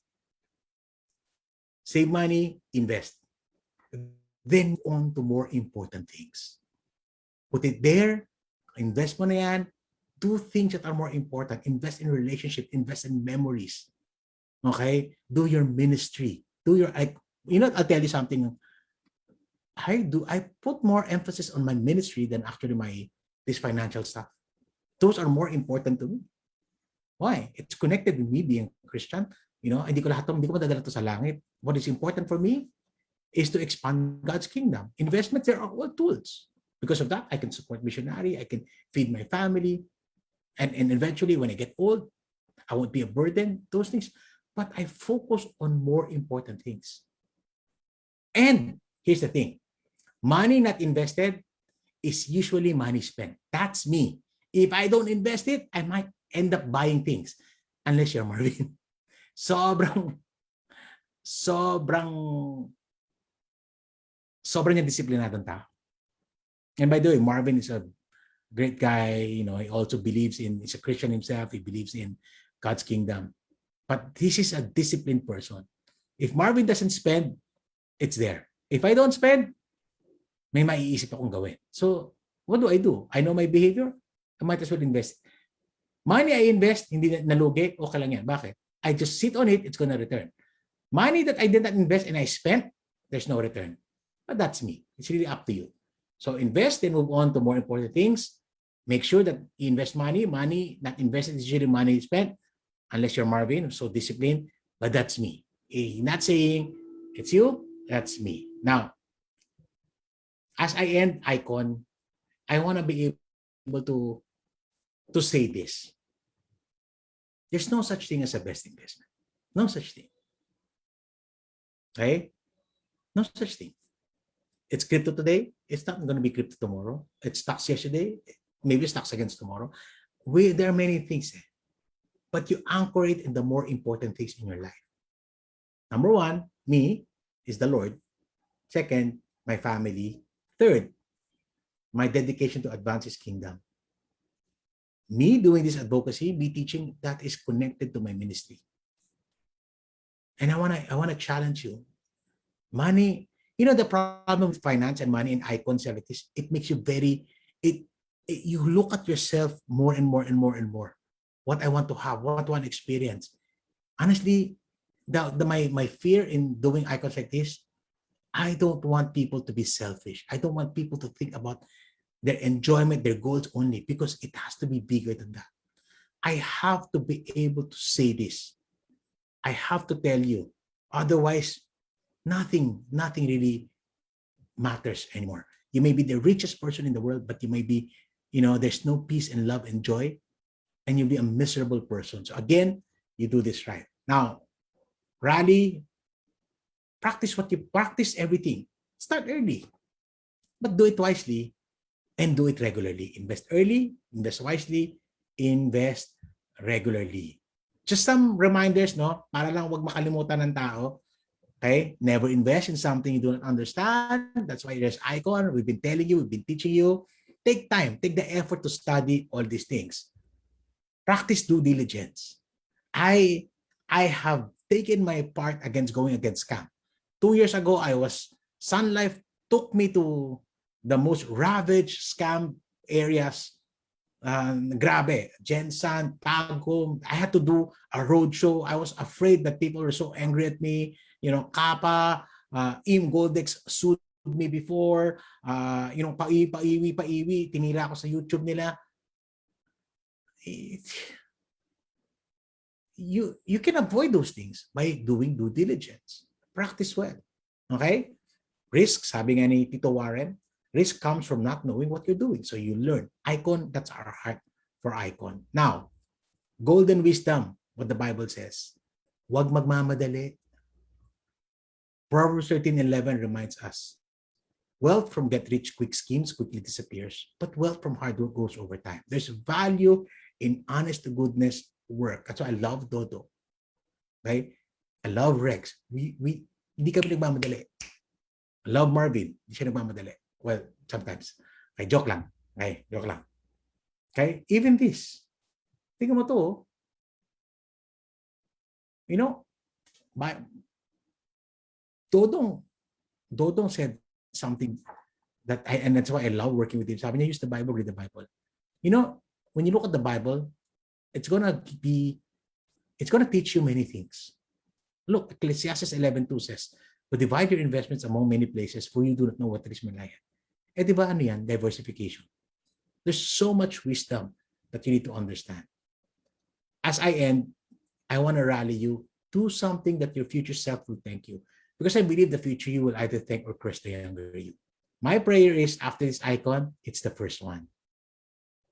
save money, invest. Then on to more important things. Put it there, invest mo na yan, do things that are more important. Invest in relationship, invest in memories. Okay? Do your ministry. I'll tell you something. I put more emphasis on my ministry than actually this financial stuff. Those are more important to me. Why? It's connected with me being Christian. Hindi ko madadala to sa langit. What is important for me is to expand God's kingdom. Investments, there are all tools. Because of that, I can support missionary, I can feed my family, and eventually when I get old, I won't be a burden, those things. But I focus on more important things. And here's the thing. Money not invested is usually money spent. That's me. If I don't invest it, I might end up buying things. Unless you're Marvin. Sobrang yung disiplinadong tao. And by the way, Marvin is a great guy. He also believes he's a Christian himself. He believes in God's kingdom. But this is a disciplined person. If Marvin doesn't spend, it's there. If I don't spend, may maiisip akong gawin. So, what do? I know my behavior. I might as well invest. Money I invest, hindi nalugi, okay lang yan. Bakit? I just sit on it, it's gonna return. Money that I did not invest and I spent, there's no return. But that's me. It's really up to you. So invest and move on to more important things. Make sure that you invest money not invested is usually money spent, unless you're Marvin, so disciplined. But that's me. Not saying it's you, that's me. Now, as I end icon, I want to be able to say this. There's no such thing as a best investment. No such thing. Okay? No such thing. It's crypto today. It's not going to be crypto tomorrow. It's stocks yesterday. maybe stocks against tomorrow. There are many things, but you anchor it in the more important things in your life. Number one, me is the Lord. Second, my family. Third, my dedication to advance His kingdom. Me doing this advocacy, me teaching, that is connected to my ministry. And I wanna challenge you. Money, the problem with finance and money and icons like this, it makes you you look at yourself more and more and more and more. What I want to have, what I want to experience. Honestly, my fear in doing icons like this, I don't want people to be selfish. I don't want people to think about their enjoyment, their goals only, because it has to be bigger than that. I have to be able to say this. I have to tell you. Otherwise, nothing really matters anymore. You may be the richest person in the world, but you may be, there's no peace and love and joy, and you'll be a miserable person. So again, you do this right. Now, rally, practice everything. Start early, but do it wisely and do it regularly. Invest early, invest wisely, invest regularly. Just some reminders, no? Para lang wag makalimutan ng tao. Okay? Never invest in something you do not understand. That's why there's icon. We've been telling you, we've been teaching you. Take time, take the effort to study all these things. Practice due diligence. I have taken my part against going against scam. 2 years ago, Sun Life took me to the most ravaged scam areas. Grabe, Jensen, Tagum. I had to do a roadshow. I was afraid that people were so angry at me. Kappa, Im Goldex sued me before. Paiwi, tinira ako sa YouTube nila. You can avoid those things by doing due diligence. Practice well. Okay? Risk, sabi nga ni Tito Warren, risk comes from not knowing what you're doing. So you learn. Icon, that's our heart for icon. Now, golden wisdom, what the Bible says. Huwag magmamadali. Proverbs 13:11 reminds us, wealth from get-rich-quick schemes quickly disappears, but wealth from hard work goes over time. There's value in honest to goodness work. That's why I love Dodo. Right? I love Rex. Hindi kami nagmamadali. I love Marvin. Hindi siya nagmamadali. Well, sometimes. Okay, joke lang. Okay, even this. Tingnan mo to. Dodong said something and that's why I love working with him. Sabi niya, use the Bible, read the Bible. When you look at the Bible, it's gonna teach you many things. Look, Ecclesiastes 11:2 says, "But divide your investments among many places, for you do not know what is malayan." Di ba ano yan? Diversification. There's so much wisdom that you need to understand. As I end, I want to rally you. Do something that your future self will thank you. Because I believe the future you will either thank or curse the younger you. My prayer is, after this icon, it's the first one.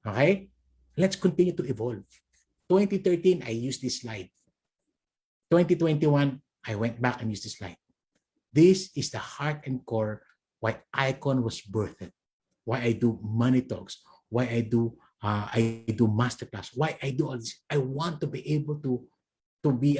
Okay? Let's continue to evolve. 2013, I used this slide. 2021, I went back and used this slide. This is the heart and core why Icon was birthed, why I do money talks, why I do masterclass, why I do all this. I want to be able to be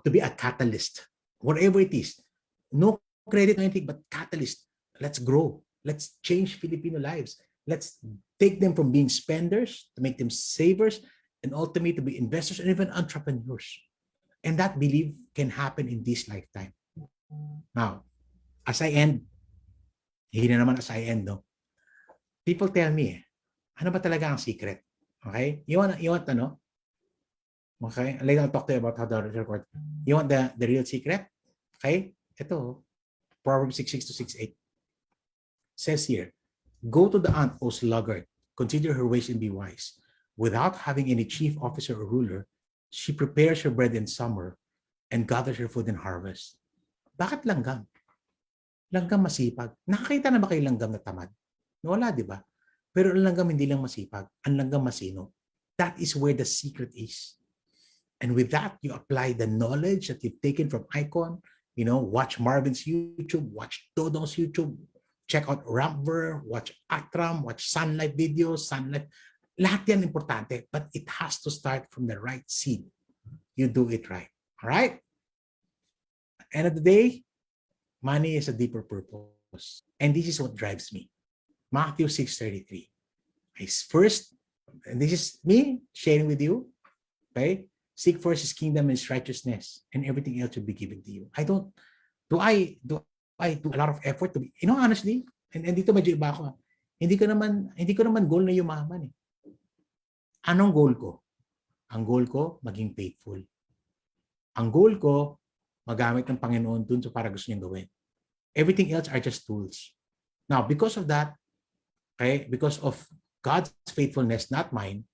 to be a catalyst, whatever it is. No credit or anything, but catalyst. Let's grow. Let's change Filipino lives. Let's take them from being spenders to make them savers, and ultimately to be investors and even entrepreneurs. And that belief can happen in this lifetime. Now, as I end, no? People tell me, ano ba talaga ang secret? Okay? You want to know? Okay? Later I'll talk to you about how to record. You want the real secret? Okay? Ito, Proverbs 6:6 to 6:8. Says here, go to the ant, O sluggard, consider her ways and be wise. Without having any chief officer or ruler, she prepares her bread in summer and gathers her food in harvest. Bakit langgam? Langgam masipag. Nakakita na ba kayo langgam na tamad? Wala, di ba? Pero ang langgam hindi lang masipag, ang langgam masino. That is where the secret is. And with that, you apply the knowledge that you've taken from Icon, watch Marvin's YouTube, watch Dodong's YouTube, check out Rampver, watch Atram, watch Sun Life videos, Sun Life. Lahat yan importante, but it has to start from the right seed. You do it right. All right? End of the day, money is a deeper purpose. And this is what drives me. Matthew 6:33. First, and this is me sharing with you, okay? Seek first his kingdom and his righteousness, and everything else will be given to you. Do I do a lot of effort to be, honestly, and dito medyo iba ako. Hindi ko naman goal na yumaman eh. Anong goal ko? Ang goal ko, maging faithful. Ang goal ko, magamit ng Panginoon dun sa para gusto niyang gawin. Everything else are just tools. Now, because of that, okay, because of God's faithfulness, not mine,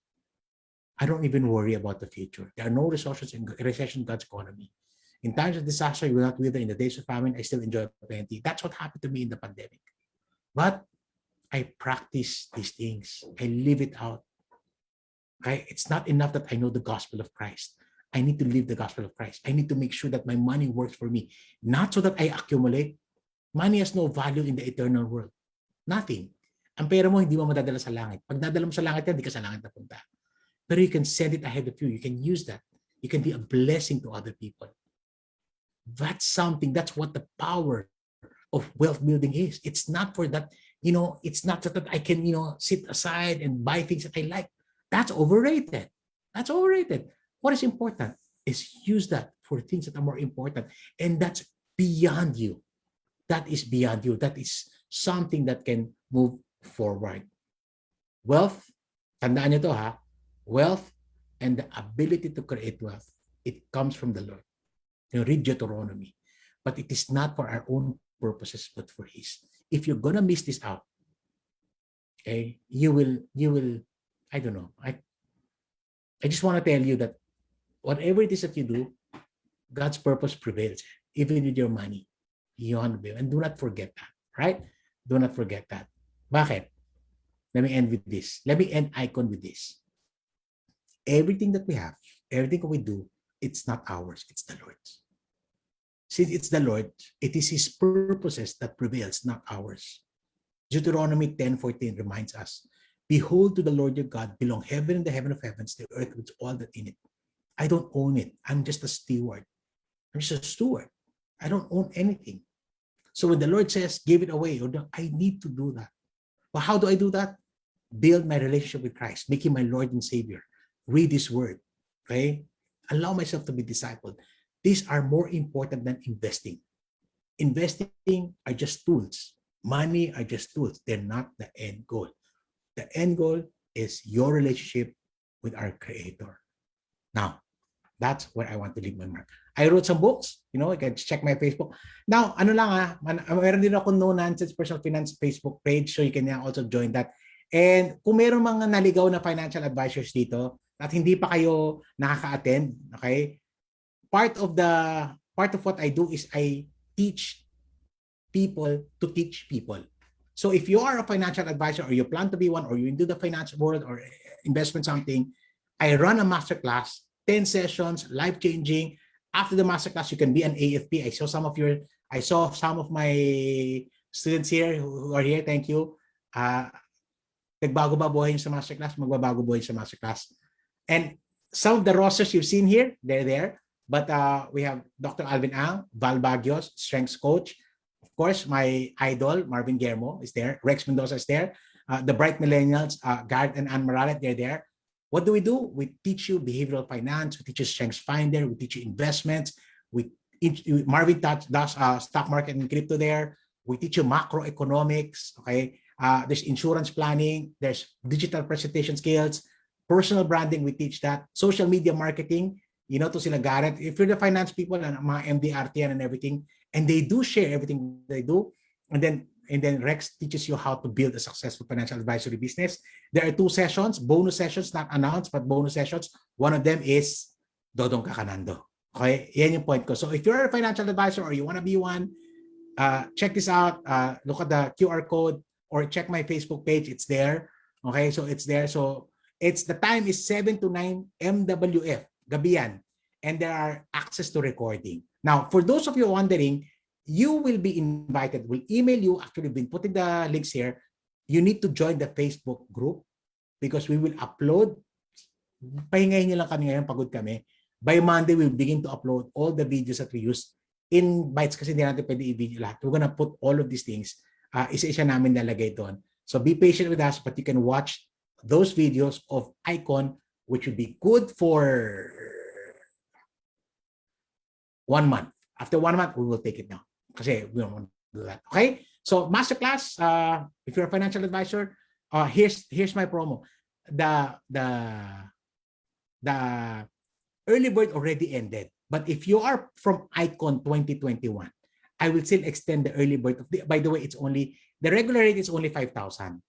I don't even worry about the future. There are no resources in recession in God's economy. In times of disaster, you will not wither. In the days of famine, I still enjoy plenty. That's what happened to me in the pandemic. But I practice these things. I live it out. Okay? It's not enough that I know the gospel of Christ. I need to live the gospel of Christ. I need to make sure that my money works for me. Not so that I accumulate. Money has no value in the eternal world. Nothing. Ang pera mo, hindi mo madadala sa langit. Pag nadala mo sa langit yan, hindi ka sa langit napunta. Pero you can send it ahead of you. You can use that. You can be a blessing to other people. That's something. That's what the power of wealth building is. It's not for that, it's not so that I can, sit aside and buy things that I like. That's overrated. That's overrated. What is important is use that for things that are more important. And that's beyond you. That is beyond you. That is something that can move forward. Wealth, tandaan niyo to ha, wealth and the ability to create wealth, it comes from the Lord. Read Deuteronomy. But it is not for our own purposes, but for His. If you're gonna miss this out, okay, you will, I don't know. I just want to tell you that whatever it is that you do, God's purpose prevails, even with your money. You want to be, and do not forget that, right? Do not forget that. Bakit? Let me end with this. Let me end Icon with this. Everything that we have, everything that we do, it's not ours, it's the Lord's. Since it's the Lord, it is His purposes that prevails, not ours. Deuteronomy 10:14 reminds us, behold, to the Lord your God belong heaven and the heaven of heavens, the earth with all that in it. I don't own it. I'm just a steward. I'm just a steward. I don't own anything. So when the Lord says, give it away, I need to do that. But how do I do that? Build my relationship with Christ, make Him my Lord and Savior. Read His word, okay? Allow myself to be discipled. These are more important than investing. Investing are just tools. Money are just tools. They're not the end goal. The end goal is your relationship with our Creator. Now, that's where I want to leave my mark. I wrote some books. You can check my Facebook. Now, meron din ako No Nonsense Personal Finance Facebook page, so you can also join that. And kung meron mga naligaw na financial advisors dito at hindi pa kayo nakaka-attend, okay? Part of what I do is I teach people to teach people. So if you are a financial advisor or you plan to be one or you into the finance world or investment something, I run a masterclass, 10 sessions, life-changing. After the masterclass, you can be an AFP. I saw some of my students here who are here. Thank you. Nagbago ba buhay sa masterclass? Magbabago buhay sa masterclass. And some of the rosters you've seen here, they're there. But we have Dr. Alvin Ang, Val Baguios, Strengths Coach. Of course, my idol, Marvin Guillermo, is there. Rex Mendoza is there. The Bright Millennials, Garrett and Ann Morales, they're there. What do? We teach you behavioral finance. We teach you Strengths Finder. We teach you investments. Marvin does stock market and crypto there. We teach you macroeconomics. Okay. There's insurance planning. There's digital presentation skills. Personal branding, we teach that. Social media marketing, to sila Garrett. If you're the finance people and mga MDRTN and everything, and they do share everything they do, and then Rex teaches you how to build a successful financial advisory business. There are 2 sessions, bonus sessions, not announced, but bonus sessions. One of them is Dodong Kakanando. Okay, yan yung point ko. So if you're a financial advisor or you want to be one, check this out. Look at the QR code or check my Facebook page. It's there. Okay, so it's there. So the time is 7 to 9 MWF, gabi yan. And there are access to recording. Now, for those of you wondering, you will be invited. We'll email you. Actually, we've been putting the links here. You need to join the Facebook group because we will upload. Pahingayin nyo lang kami ngayon, pagod kami. By Monday, we'll begin to upload all the videos that we use in bites kasi hindi natin pwede i-video lahat. We're gonna put all of these things. Isa-isa namin nalagay doon. So be patient with us, but you can watch those videos of Icon, which will be good for 1 month. After 1 month, we will take it down. Kasi we don't want to do that. Okay? So masterclass, if you're a financial advisor, here's my promo. The early bird already ended. But if you are from Icon 2021, I will still extend the early bird. By the way, the regular rate is only 5,000.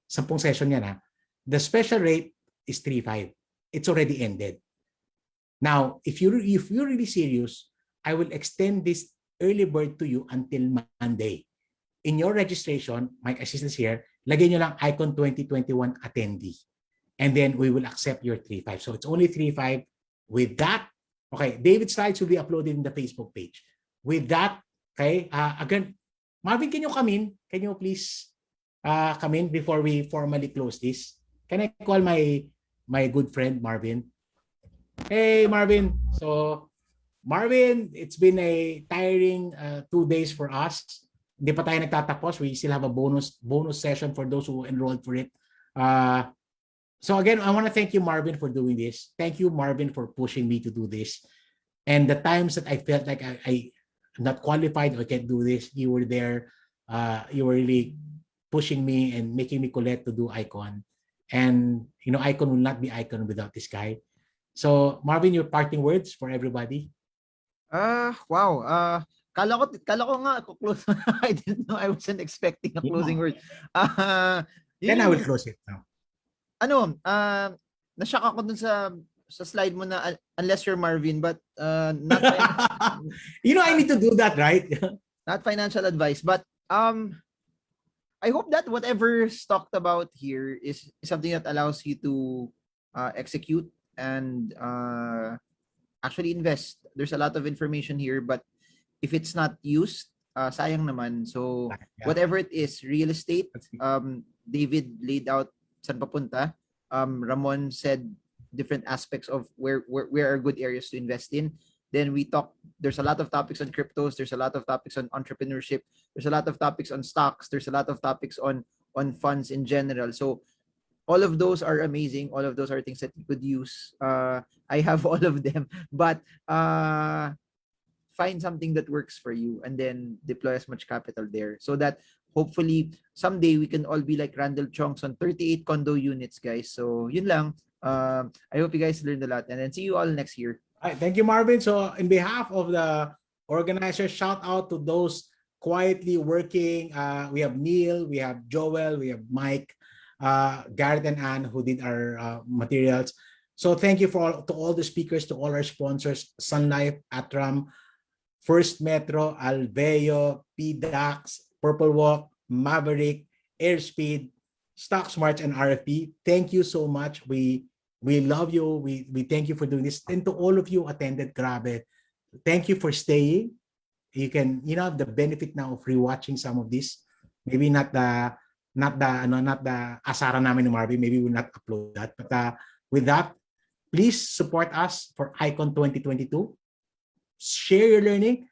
10 session yan ha. The special rate is 3,500. It's already ended. Now, if you're really serious, I will extend this early bird to you until Monday. In your registration, my assistants here, lagay nyo lang Icon 2021 attendee. And then we will accept your 3,500. So it's only 3,500. With that, okay, David's slides will be uploaded in the Facebook page. With that, okay, again, Marvin, can you come in? Can you please come in before we formally close this? Can I call my good friend, Marvin? Hey, Marvin. So, Marvin, it's been a tiring 2 days for us. Hindi pa tayo nagtatapos. We still have a bonus session for those who enrolled for it. So again, I want to thank you, Marvin, for doing this. Thank you, Marvin, for pushing me to do this. And the times that I felt like I'm not qualified or can't do this, you were there. You were really pushing me and making me collect to do Icon. And, you know, Icon will not be Icon without this guy. So, Marvin, your parting words for everybody. Wow. Kala ko nga close. I didn't know. I wasn't expecting a closing word. Then I will close it now. Na-shock ako dun sa slide mo na unless you're Marvin, but not you know, I need to do that, right? Not financial advice, but I hope that whatever's talked about here is something that allows you to execute and actually invest. There's a lot of information here, but if it's not used, sayang naman. So whatever it is, real estate, David laid out saan papunta. Ramon said different aspects of where are good areas to invest in. Then we talked, there's a lot of topics on cryptos, there's a lot of topics on entrepreneurship, there's a lot of topics on stocks, there's a lot of topics on funds in general. So all of those are amazing. All of those are things that you could use. I have all of them, but find something that works for you and then deploy as much capital there so that hopefully someday we can all be like Randell Tiongson, 38 condo units, guys. So yun lang. I hope you guys learned a lot and then see you all next year. All right, thank you, Marvin. So in behalf of the organizers, shout out to those quietly working. We have Neil, we have Joel, we have Mike, Garrett and Ann who did our materials. So thank you to all the speakers, to all our sponsors, Sun Life, Atram, First Metro, Alveo, PDAX, Purple Walk, Maverick, Airspeed, Stock Smarts, and RFP. Thank you so much. We love you. We thank you for doing this. And to all of you attended, grabe. Thank you for staying. You have the benefit now of rewatching some of this. Maybe not the asara namin ni Marvin. Maybe we'll not upload that. But with that, please support us for Icon 2022. Share your learning.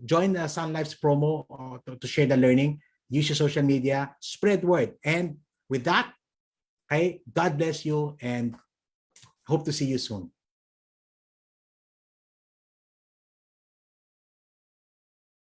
Join the Sun Life's promo to share the learning. Use your social media. Spread word. And with that, okay, God bless you and hope to see you soon.